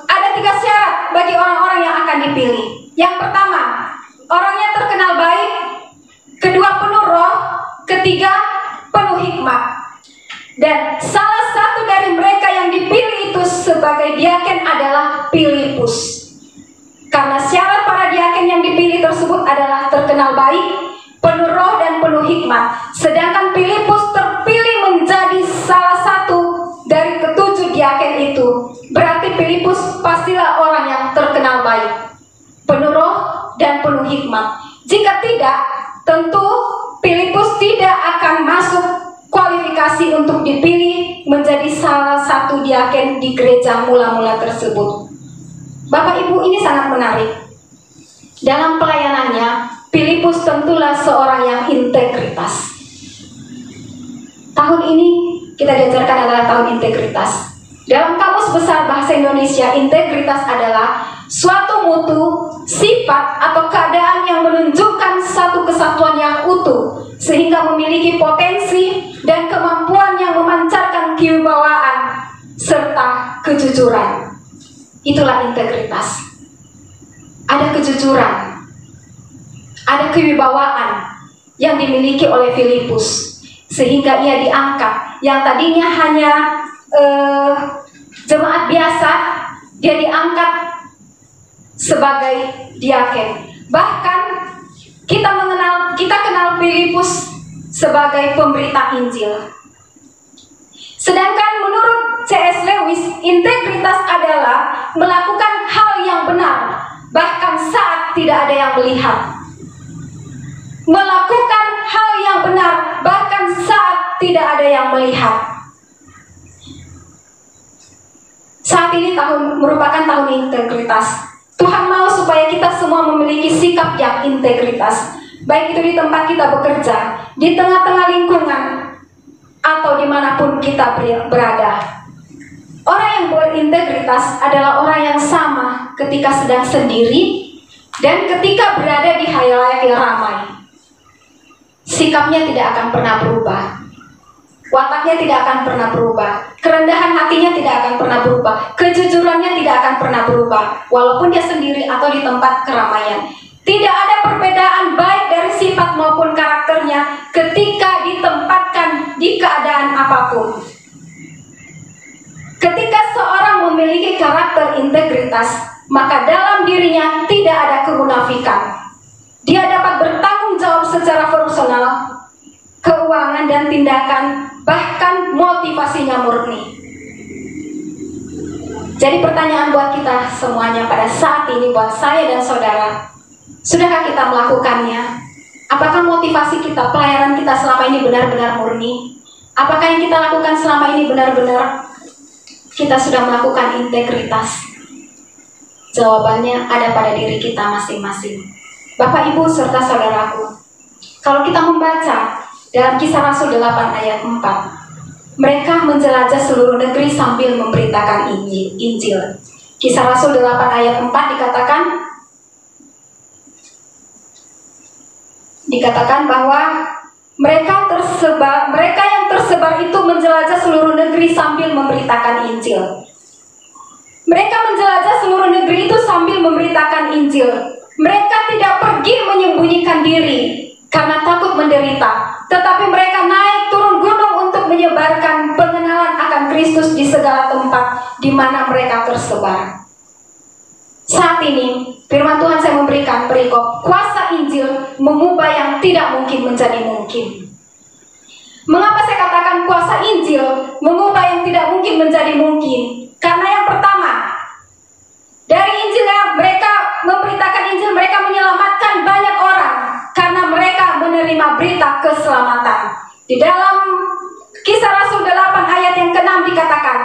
ada 3 syarat bagi orang-orang yang akan dipilih. Yang pertama, orangnya terkenal baik, kedua penuh roh, ketiga penuh hikmat. Dan salah satu dari mereka yang dipilih itu sebagai diaken adalah Filipus. Karena syarat para diaken yang dipilih tersebut adalah terkenal baik, penuh roh dan penuh hikmat. Sedangkan Filipus terpilih menjadi salah satu dari ketujuh diaken itu. Berarti Filipus pastilah orang yang terkenal baik, penuh roh dan penuh hikmat. Jika tidak, tentu Filipus tidak akan masuk kualifikasi untuk dipilih menjadi salah satu diaken di gereja mula-mula tersebut. Bapak Ibu, ini sangat menarik. Dalam pelayanannya, Filipus tentulah seorang yang integritas. Tahun ini kita diajarkan adalah tahun integritas. Dalam Kamus Besar Bahasa Indonesia, integritas adalah suatu mutu, sifat atau keadaan yang menunjukkan satu kesatuan yang utuh, sehingga memiliki potensi dan kemampuan yang memancarkan kewibawaan serta kejujuran. Itulah integritas. Ada kejujuran, ada kewibawaan yang dimiliki oleh Filipus, sehingga ia diangkat. Yang tadinya hanya jemaat biasa, dia diangkat sebagai diaken. Bahkan kita kenal Filipus sebagai pemberita Injil. Sedangkan menurut C.S. Lewis, integritas adalah melakukan hal yang benar, bahkan saat tidak ada yang melihat. Melakukan hal yang benar, bahkan saat tidak ada yang melihat. Saat ini merupakan tahun integritas. Tuhan mau supaya kita semua memiliki sikap yang integritas, baik itu di tempat kita bekerja, di tengah-tengah lingkungan, atau dimanapun kita berada. Orang yang berintegritas adalah orang yang sama ketika sedang sendiri dan ketika berada di halayak yang ramai. Sikapnya tidak akan pernah berubah, wataknya tidak akan pernah berubah, kerendahan hatinya tidak akan pernah berubah, kejujurannya tidak akan pernah berubah, walaupun dia sendiri atau di tempat keramaian. Tidak ada perbedaan baik dari sifat maupun karakternya ketika ditempatkan di keadaan apapun. Ketika seorang memiliki karakter integritas, maka dalam dirinya tidak ada kemunafikan. Dia dapat bertanggung jawab secara personal, keuangan dan tindakan, bahkan motivasinya murni. Jadi pertanyaan buat kita semuanya pada saat ini, buat saya dan saudara, sudahkah kita melakukannya? Apakah motivasi kita, pelayanan kita selama ini benar-benar murni? Apakah yang kita lakukan selama ini benar-benar kita sudah melakukan integritas? Jawabannya ada pada diri kita masing-masing. Bapak, Ibu, serta saudaraku, kalau kita membaca dalam Kisah Rasul 8 ayat 4, mereka menjelajah seluruh negeri sambil memberitakan Injil. Kisah Rasul 8 ayat 4 dikatakan bahwa mereka yang tersebar itu menjelajah seluruh negeri sambil memberitakan Injil. Mereka menjelajah seluruh negeri itu sambil memberitakan Injil. Mereka tidak pergi menyembunyikan diri karena takut menderita, tetapi mereka naik turun gunung untuk menyebarkan pengenalan akan Kristus di segala tempat di mana mereka tersebar. Saat ini, firman Tuhan saya memberikan perikop, kuasa Injil mengubah yang tidak mungkin menjadi mungkin. Mengapa saya katakan kuasa Injil mengubah yang tidak mungkin menjadi mungkin? Karena yang pertama, dari Injil mereka memberitakan Injil, mereka menyelamatkan banyak orang karena mereka menerima berita keselamatan. Di dalam Kisah Rasul 8 ayat yang ke-6 dikatakan,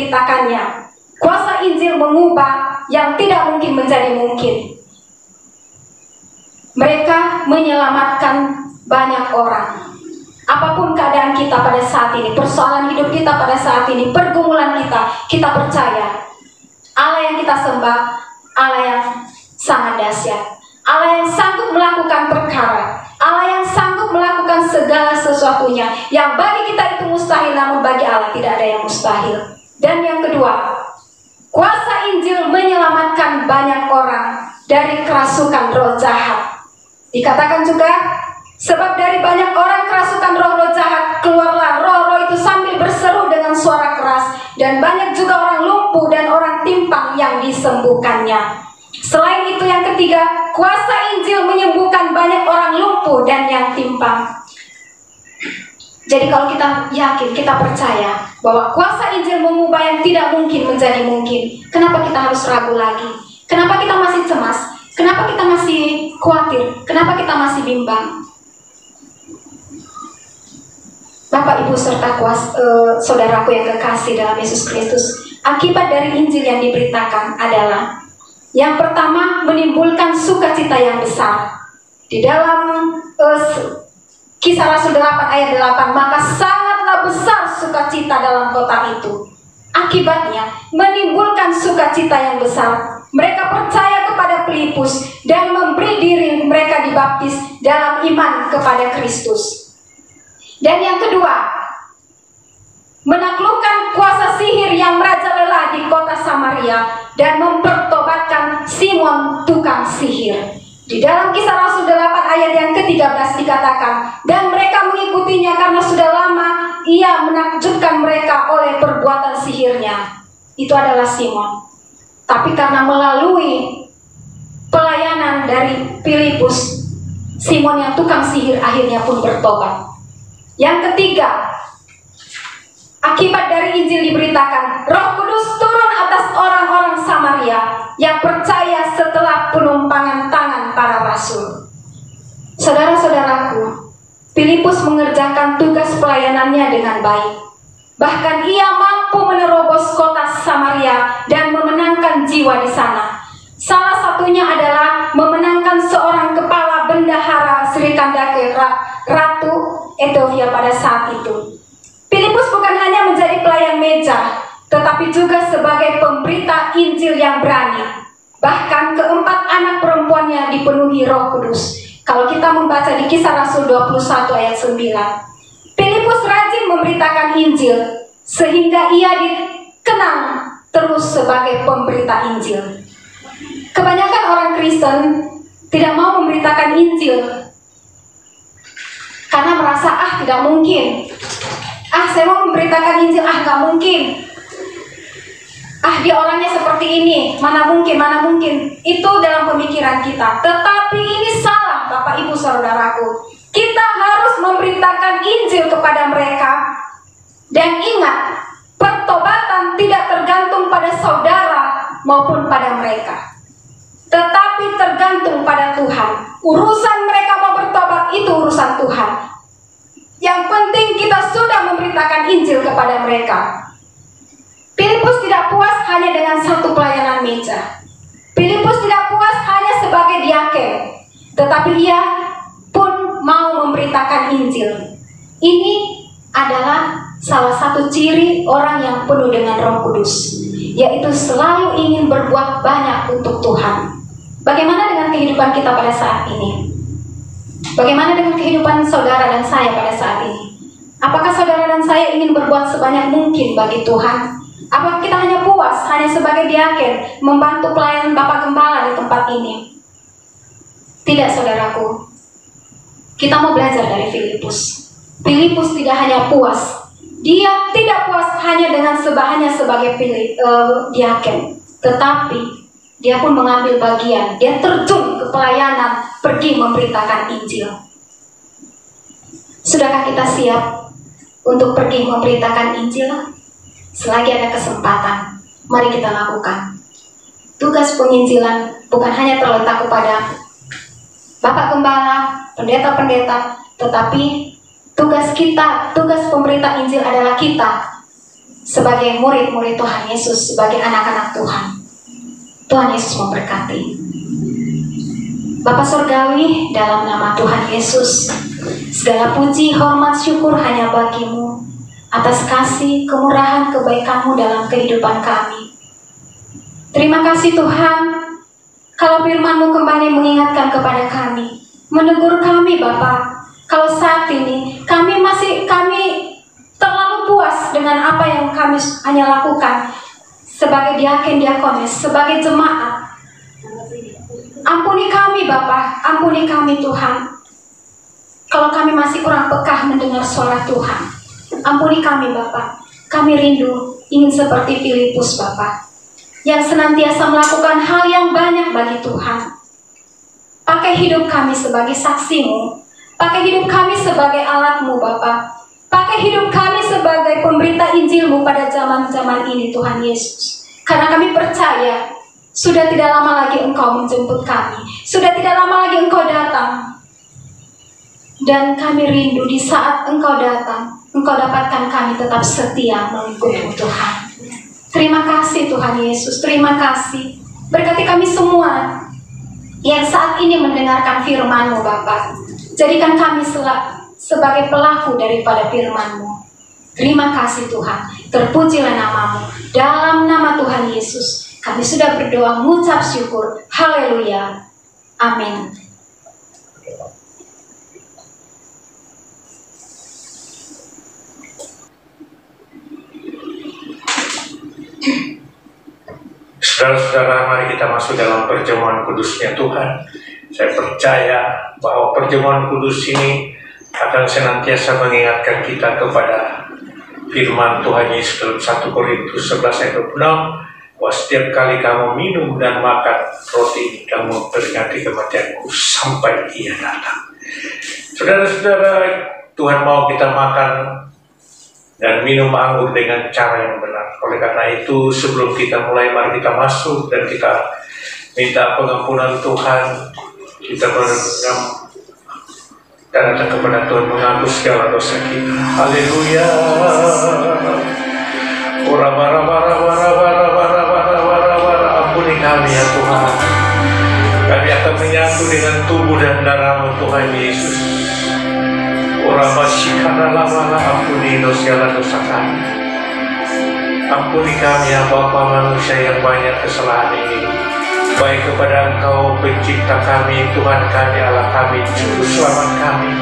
diberitakannya. Kuasa Injil mengubah yang tidak mungkin menjadi mungkin. Mereka menyelamatkan banyak orang. Apapun keadaan kita pada saat ini, persoalan hidup kita pada saat ini, pergumulan kita percaya Allah yang kita sembah, Allah yang sangat dahsyat, Allah yang sanggup melakukan perkara, Allah yang sanggup melakukan segala sesuatunya. Yang bagi kita itu mustahil, namun bagi Allah tidak ada yang mustahil. Dan yang kedua, kuasa Injil menyelamatkan banyak orang dari kerasukan roh jahat. Dikatakan juga, sebab dari banyak orang kerasukan roh-roh jahat, keluarlah roh-roh itu sambil berseru dengan suara keras, dan banyak juga orang lumpuh dan orang timpang yang disembuhkannya. Selain itu yang ketiga, kuasa Injil menyembuhkan banyak orang lumpuh dan yang timpang. Jadi kalau kita yakin, kita percaya bahwa kuasa Injil mengubah yang tidak mungkin menjadi mungkin, kenapa kita harus ragu lagi? Kenapa kita masih cemas? Kenapa kita masih khawatir? Kenapa kita masih bimbang? Bapak, Ibu, serta saudaraku yang kekasih dalam Yesus Kristus, akibat dari Injil yang diberitakan adalah yang pertama, menimbulkan sukacita yang besar. Di dalam Kisah Rasul 8 ayat 8, maka sangatlah besar sukacita dalam kota itu. Akibatnya, menimbulkan sukacita yang besar. Mereka percaya kepada Filipus dan memberi diri mereka dibaptis dalam iman kepada Kristus. Dan yang kedua, menaklukkan kuasa sihir yang merajalela di kota Samaria dan mempertobatkan Simon tukang sihir. Di dalam Kisah Rasul 8 ayat yang ke-13 dikatakan, dan mereka mengikutinya karena sudah lama ia menakjubkan mereka oleh perbuatan sihirnya. Itu adalah Simon. Tapi karena melalui pelayanan dari Filipus, Simon yang tukang sihir akhirnya pun bertobat. Yang ketiga, akibat dari Injil diberitakan, Roh Kudus turun atas orang-orang Samaria yang percaya setelah penumpangan tangan para rasul. Saudara-saudaraku, Filipus mengerjakan tugas pelayanannya dengan baik. Bahkan ia mampu menerobos kota Samaria dan memenangkan jiwa di sana. Salah satunya adalah memenangkan seorang kepala bendahara Sri Kandake, Ratu Ethiopia pada saat itu. Filipus bukan hanya menjadi pelayan meja, tetapi juga sebagai pemberita Injil yang berani. Bahkan keempat anak perempuannya dipenuhi Roh Kudus. Kalau kita membaca di Kisah Rasul 21 ayat 9, Filipus rajin memberitakan Injil sehingga ia dikenang terus sebagai pemberita Injil. Kebanyakan orang Kristen tidak mau memberitakan Injil karena merasa tidak mungkin. Saya mau memberitakan Injil, gak mungkin. Dia orangnya seperti ini, mana mungkin. Itu dalam pemikiran kita. Tetapi ini salah, Bapak, Ibu, saudaraku. Kita harus memberitakan Injil kepada mereka. Dan ingat, pertobatan tidak tergantung pada saudara maupun pada mereka, tetapi tergantung pada Tuhan. Urusan mereka mau bertobat itu urusan Tuhan. Yang penting kita sudah memberitakan Injil kepada mereka. Filipus tidak puas hanya dengan satu pelayanan meja. Filipus tidak puas hanya sebagai diaken, tetapi ia pun mau memberitakan Injil. Ini adalah salah satu ciri orang yang penuh dengan Roh Kudus, yaitu selalu ingin berbuat banyak untuk Tuhan. Bagaimana dengan kehidupan kita pada saat ini? Bagaimana dengan kehidupan saudara dan saya pada saat ini? Apakah saudara dan saya ingin berbuat sebanyak mungkin bagi Tuhan? Apakah kita hanya puas hanya sebagai diaken membantu pelayanan Bapak Gembala di tempat ini? Tidak, saudaraku. Kita mau belajar dari Filipus. Filipus tidak hanya puas. Dia tidak puas hanya dengan sebagai diaken, tetapi dia pun mengambil bagian. Dia terjun ke pelayanan, pergi memberitakan Injil. Sudahkah kita siap untuk pergi memberitakan Injil? Selagi ada kesempatan, mari kita lakukan. Tugas penginjilan bukan hanya terletak kepada Bapak Gembala, pendeta-pendeta, tetapi tugas kita, tugas pemberita Injil adalah kita sebagai murid-murid Tuhan Yesus, sebagai anak-anak Tuhan. Tuhan Yesus memberkati. Bapa Surgawi, dalam nama Tuhan Yesus, segala puji, hormat, syukur hanya bagi-Mu atas kasih, kemurahan, kebaikan-Mu dalam kehidupan kami. Terima kasih Tuhan, kalau firman-Mu kembali mengingatkan kepada kami, menegur kami Bapa. Kalau saat ini kami terlalu puas dengan apa yang kami hanya lakukan sebagai diaken diakonis, sebagai jemaat. Ampuni kami Bapa, ampuni kami Tuhan. Kalau kami masih kurang peka mendengar suara Tuhan, ampuni kami Bapa. Kami rindu ingin seperti Filipus Bapa, yang senantiasa melakukan hal yang banyak bagi Tuhan. Pakai hidup kami sebagai saksi-Mu, pakai hidup kami sebagai alat-Mu Bapa, pakai hidup kami sebagai pemberita Injil-Mu pada zaman-zaman ini Tuhan Yesus. Karena kami percaya sudah tidak lama lagi Engkau menjemput kami, sudah tidak lama lagi Engkau datang. Dan kami rindu di saat Engkau datang, Engkau dapatkan kami tetap setia mengikut-Mu Tuhan. Terima kasih Tuhan Yesus, terima kasih. Berkati kami semua yang saat ini mendengarkan firman-Mu Bapa. Jadikan kami sebagai pelaku daripada firman-Mu. Terima kasih Tuhan, terpujilah nama-Mu. Dalam nama Tuhan Yesus kami sudah berdoa mengucap syukur. Haleluya. Amin. Saudara-saudara, mari kita masuk dalam perjamuan kudusnya Tuhan. Saya percaya bahwa perjamuan kudus ini akan senantiasa mengingatkan kita kepada firman Tuhan Yesus dalam 1 Korintus 11 ayat 26, bahwa setiap kali kamu minum dan makan roti ini, kamu memperingati kematianku sampai Ia datang. Saudara-saudara, Tuhan mau kita makan dan minum anggur dengan cara yang benar. Oleh karena itu, sebelum kita mulai, mari kita masuk dan kita minta pengampunan Tuhan. Kita berdoa dan datang kepada Tuhan mengaku segala dosa kita. Haleluya. Ampuni kami ya Tuhan. Kami akan menyatu dengan tubuh dan darah Tuhan Yesus. Ampuni segala dosa kami. Ampuni kami ya Bapa manusia yang banyak kesalahan ini, baik kepada Engkau pencipta kami, Tuhan kami, Allah kami, Juru Selamat kami,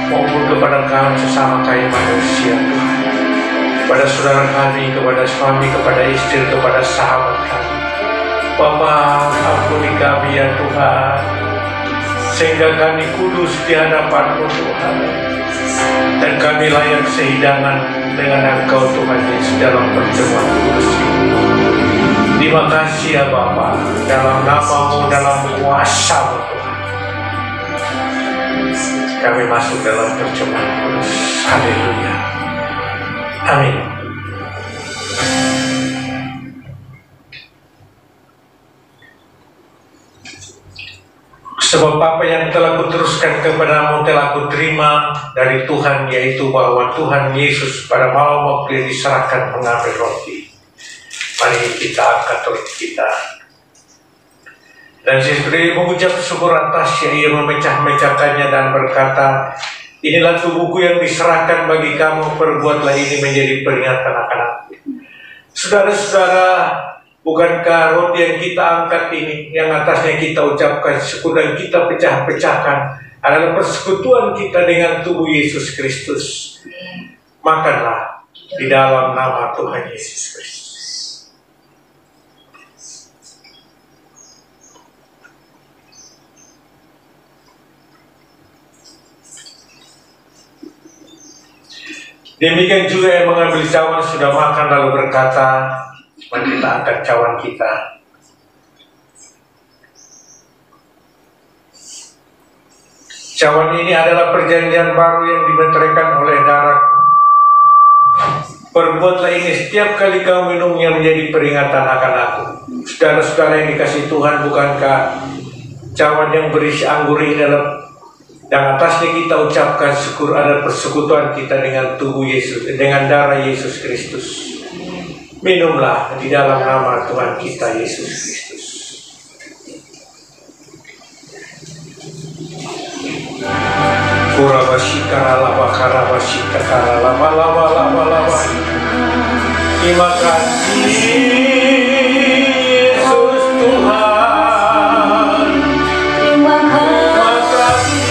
maupun kepada kami sesama kami manusia Tuhan, kepada saudara kami, kepada suami, kepada istri, kepada sahabat kami. Bapa, ampuni kami ya Tuhan, sehingga kami kudus di hadapan-Mu Tuhan, dan kami layak sehidangan dengan Engkau Tuhan Yesus dalam perjamuan kudus ini. Terima kasih ya Bapa, dalam nama-Mu, dalam kuasa-Mu Tuhan, kami masuk dalam perjamuan kudus. Haleluya. Amin. Sebab apa yang telah kuteruskan kepadamu telah kuterima dari Tuhan, yaitu bahwa Tuhan Yesus pada malam waktu yang diserahkan mengambil roti. Mari kita angkat roti kita. Dan sesudah mengucap syukur atasnya, ia memecah-mecahkannya dan berkata, inilah tubuhku yang diserahkan bagi kamu, perbuatlah ini menjadi peringatan akan aku. Saudara-saudara, bukankah roti yang kita angkat ini, yang atasnya kita ucapkan syukur dan kita pecah-pecahkan, adalah persekutuan kita dengan tubuh Yesus Kristus? Makanlah di dalam nama Tuhan Yesus Kristus. Demikian juga yang mengambil cawan sudah makan lalu berkata, mari kita angkat cawan kita. Cawan ini adalah perjanjian baru yang dimeteraikan oleh darahku. Perbuatlah ini setiap kali kau minumnya menjadi peringatan akan aku. Saudara-saudara yang dikasihi Tuhan, bukankah cawan yang berisi anggur ini dalam dan atasnya kita ucapkan syukur, ada persekutuan kita dengan tubuh Yesus, dengan darah Yesus Kristus. Minumlah di dalam nama Tuhan kita Yesus Kristus. Terima kasih Yesus Tuhan. Terima kasih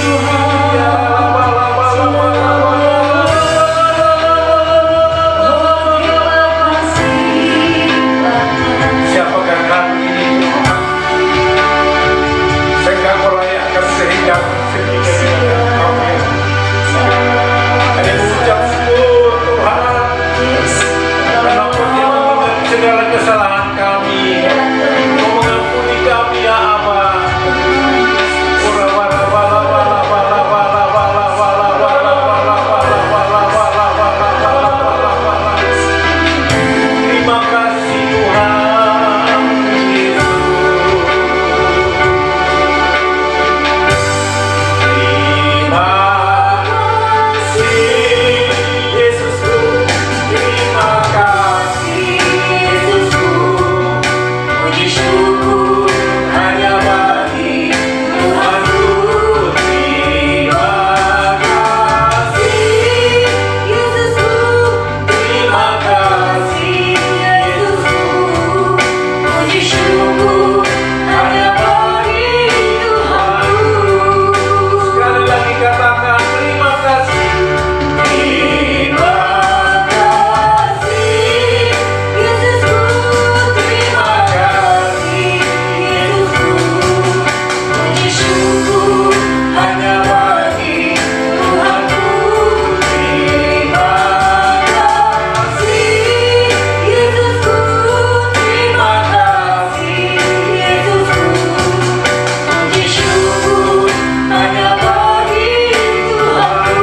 siapakah kami ini Tuhan? Sehingga Kau layakkan sehingga hanya mengucap syukur Tuhan, karena Kau mengampuni segala kesalahan kami. Kau mengampuni kami ya Aba. Terima kasih Tuhan Yesus. Terima Yesusku, terima kasih Yesusku, puji syukur hanya bagi Tuhanku. Terima kasih Yesusku, terima kasih Yesusku, puji syukur hanya bagi Tuhanku. Sekali lagi katakan terima kasih. Terima kasih Yesusku, terima kasih Yesusku, puji syukur hanya bagi Tuhanku. Terima kasih Yesusku, terima kasih Yesusku, puji syukur hanya bagi Tuhanku.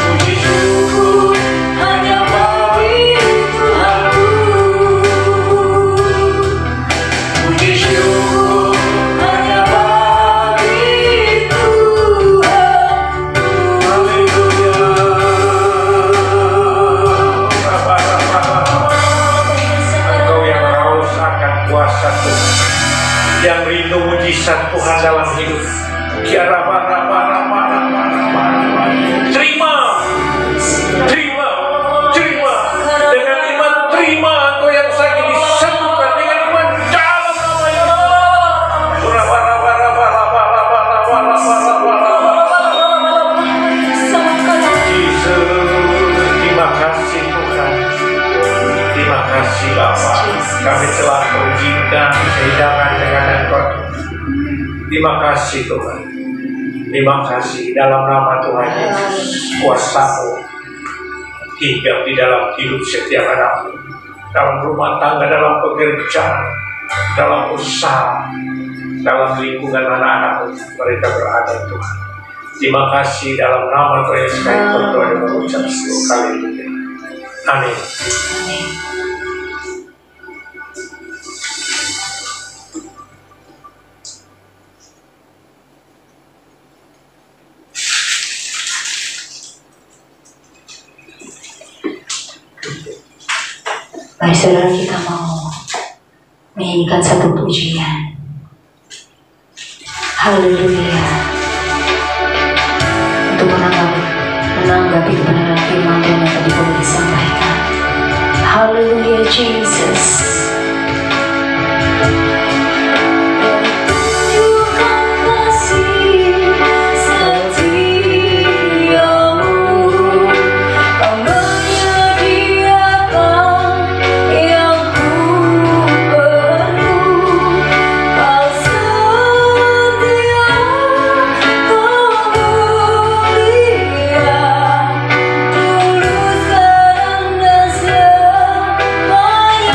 Puji syukur hanya bagi Tuhanku. Puji syukur hanya bagi Tuhan. Haleluya. Engkau yang haus akan kuasa Tuhan, yang rindu mujizat Tuhan dalam hidup. Terima, terima, terima. Dengan iman terima engkau yang sakit disembuhkan dengan iman dalam nama Yesus. Yesus, terima kasih Tuhan. Terima kasih Bapa. Kami telah mengizinkan kehidupan dengan Engkau. Terima kasih Tuhan. Terima kasih dalam nama Tuhan Yesus. Kuasa-Mu hinggap di dalam hidup setiap anakmu, dalam rumah tangga, dalam pekerjaan, dalam usaha, dalam lingkungan anak-anakmu mereka berada Tuhan. Terima kasih dalam nama Tuhan Yesus kami berdoa dan mengucap syukur. Haleluya. Amin. Mari saudara, kita mau menyanyikan satu pujian. Haleluya. Untuk menanggapi kebenaran firman Tuhan yang tadi boleh disampaikan. Haleluya Jesus. Tulus sekarang dan selamanya.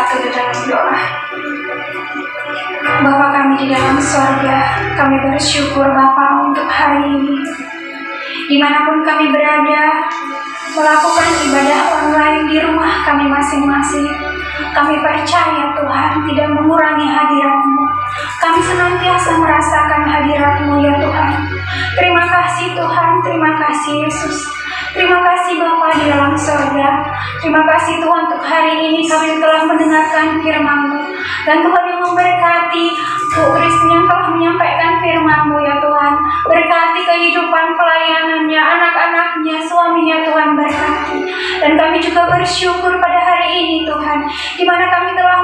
bersatu di dalam doa. Bapa kami di dalam sorga, kami bersyukur Bapa untuk hari ini. Dimanapun kami berada, melakukan ibadah online di rumah kami masing-masing, kami percaya Tuhan tidak mengurangi hadirat-Mu. Kami senantiasa merasakan hadirat-Mu ya Tuhan. Terima kasih Tuhan, terima kasih Yesus. Terima kasih Bapa di dalam sorga. Terima kasih Tuhan untuk hari ini kami telah mendengarkan firman-Mu. Dan Tuhan yang memberkati Bu Kristin yang telah menyampaikan firman-Mu ya Tuhan. Berkati kehidupan pelayanannya, anak-anaknya, suaminya Tuhan berkati. Dan kami juga bersyukur pada hari ini Tuhan, di mana kami telah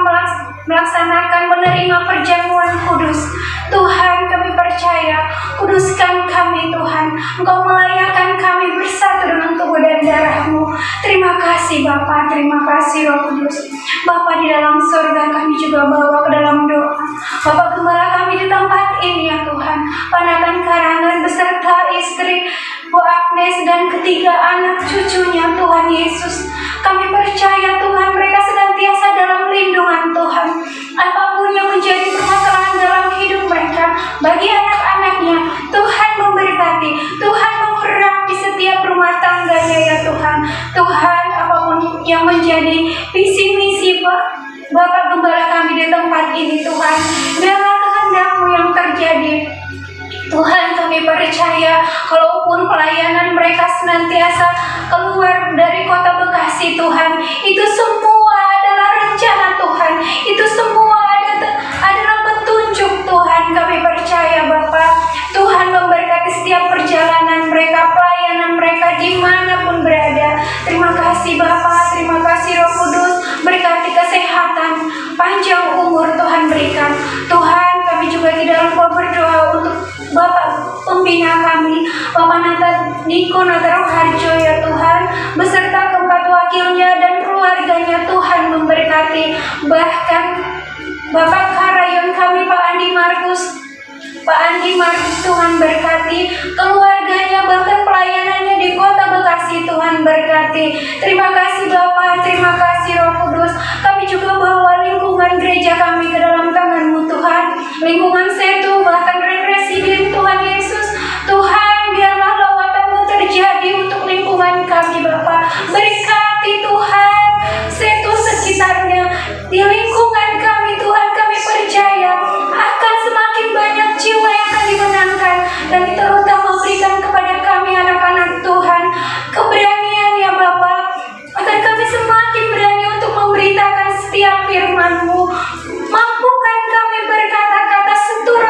melaksanakan menerima perjamuan kudus. Tuhan, kami percaya, kuduskan kami Tuhan. Engkau melayakkan kami bersatu dengan tubuh dan darah-Mu. Terima kasih Bapa, terima kasih Roh Kudus. Bapa di dalam surga kami juga bawa ke dalam doa. Bapak Gembala kami di tempat ini ya Tuhan, Pak Nathan Karangan beserta istri Bu Agnes dan ketiga anak cucunya Tuhan Yesus. Kami percaya Tuhan mereka senantiasa dalam lindungan Tuhan. Apapun yang menjadi permasalahan dalam hidup mereka, bagi anak-anaknya, Tuhan memberkati, Tuhan mengurapi setiap rumah tangganya ya Tuhan. Tuhan, apapun yang menjadi visi misi Bapak Gembala kami di tempat ini Tuhan, biarlah kehendak-Mu yang terjadi. Tuhan, kami percaya kalaupun pelayanan mereka senantiasa keluar dari kota Bekasi Tuhan, itu semua adalah rencana Tuhan, itu semua adalah petunjuk Tuhan. Kami percaya Bapa, Tuhan memberkati setiap perjalanan mereka, pelayanan mereka dimanapun berada. Terima kasih Bapa, terima kasih Roh Kudus, berkati kesehatan, panjang umur Tuhan berikan. Tuhan, kami juga tidak lupa berdoa untuk Bapak pembina kami, Bapak Niko Nataro Harjo ya Tuhan, beserta keempat wakilnya dan keluarganya. Tuhan memberkati, bahkan Bapak Karayon kami Pak Andi Markus Tuhan berkati keluarganya, bahkan pelayanannya di kota Bekasi. Tuhan berkati. Terima kasih Bapak, terima kasih Roh Kudus. Kami juga bawa lingkungan gereja kami ke dalam tangan-Mu Tuhan, lingkungan Setu, bahkan Residen Tuhan Yesus. Tuhan, biarlah lawatan-Mu terjadi untuk lingkungan kami Bapak. Berkati Tuhan Setu sekitarnya, di lingkungan kami Tuhan. Kami percaya akan semakin banyak jiwa yang akan dimenangkan, dan terutama berikan kepada kami anak-anak Tuhan keberanian ya Bapa, agar kami semakin berani untuk memberitakan setiap firman-Mu. Mampukan kami berkata-kata seturut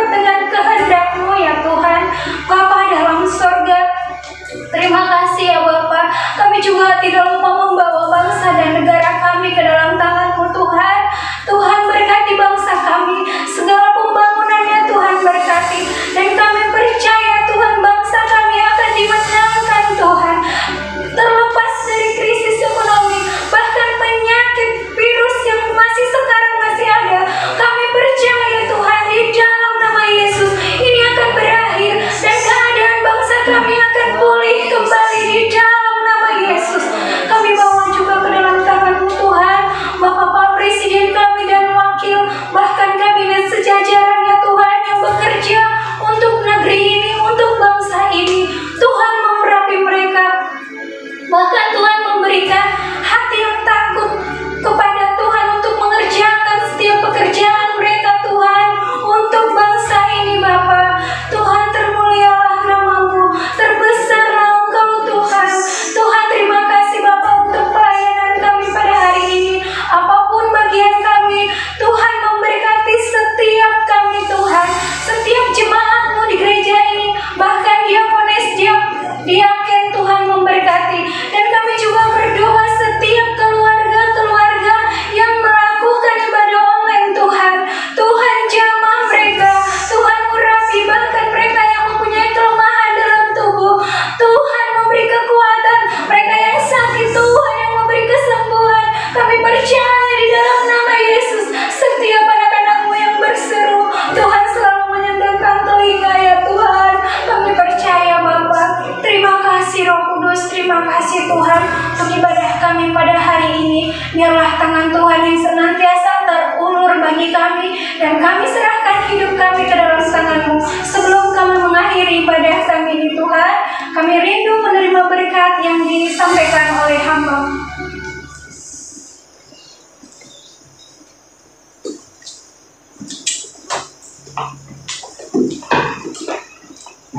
kami rindu menerima berkat yang disampaikan oleh hamba.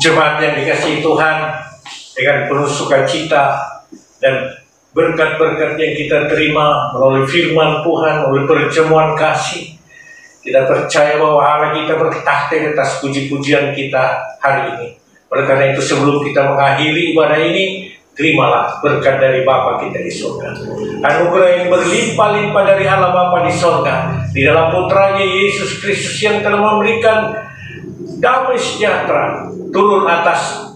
Jemaat yang dikasihi Tuhan, dengan penuh sukacita dan berkat-berkat yang kita terima melalui firman Tuhan, melalui perjamuan kasih, kita percaya bahwa Allah kita bertahta di atas puji-pujian kita hari ini. Oleh karena itu, sebelum kita mengakhiri ibadah ini, terimalah berkat dari Bapa kita di surga. Anugerah yang berlimpah-limpah dari Allah Bapa di surga, di dalam putranya Yesus Kristus yang telah memberikan damai sejahtera turun atas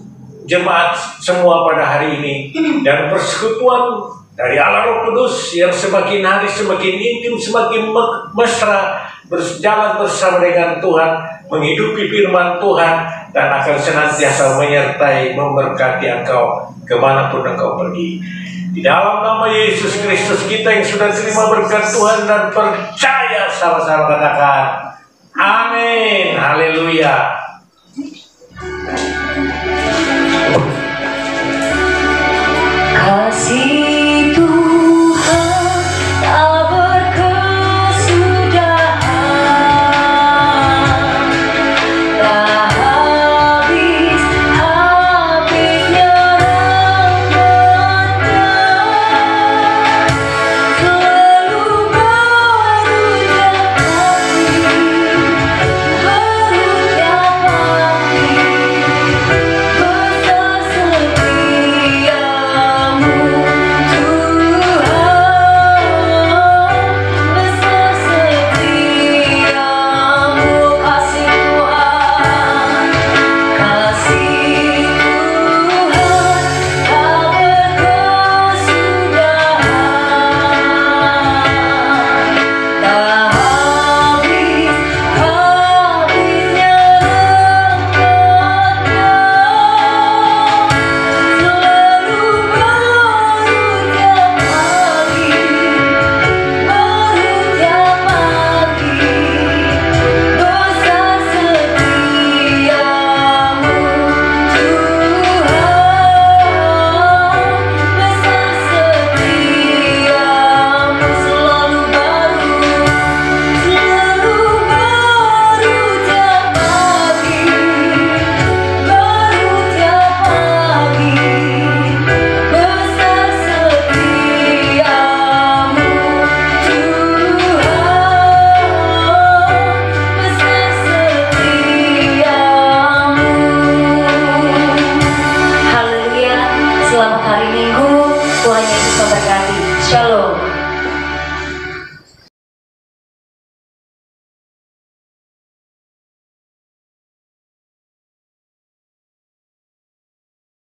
jemaat semua pada hari ini, dan persekutuan dari Allah Roh Kudus yang semakin hari semakin intim, semakin mesra, berjalan bersama dengan Tuhan, menghidupi firman Tuhan, dan akan senantiasa menyertai, memberkati engkau kemanapun engkau pergi. Di dalam nama Yesus Kristus kita yang sudah terima berkat Tuhan dan percaya, sama-sama katakan amin, haleluya. Kasih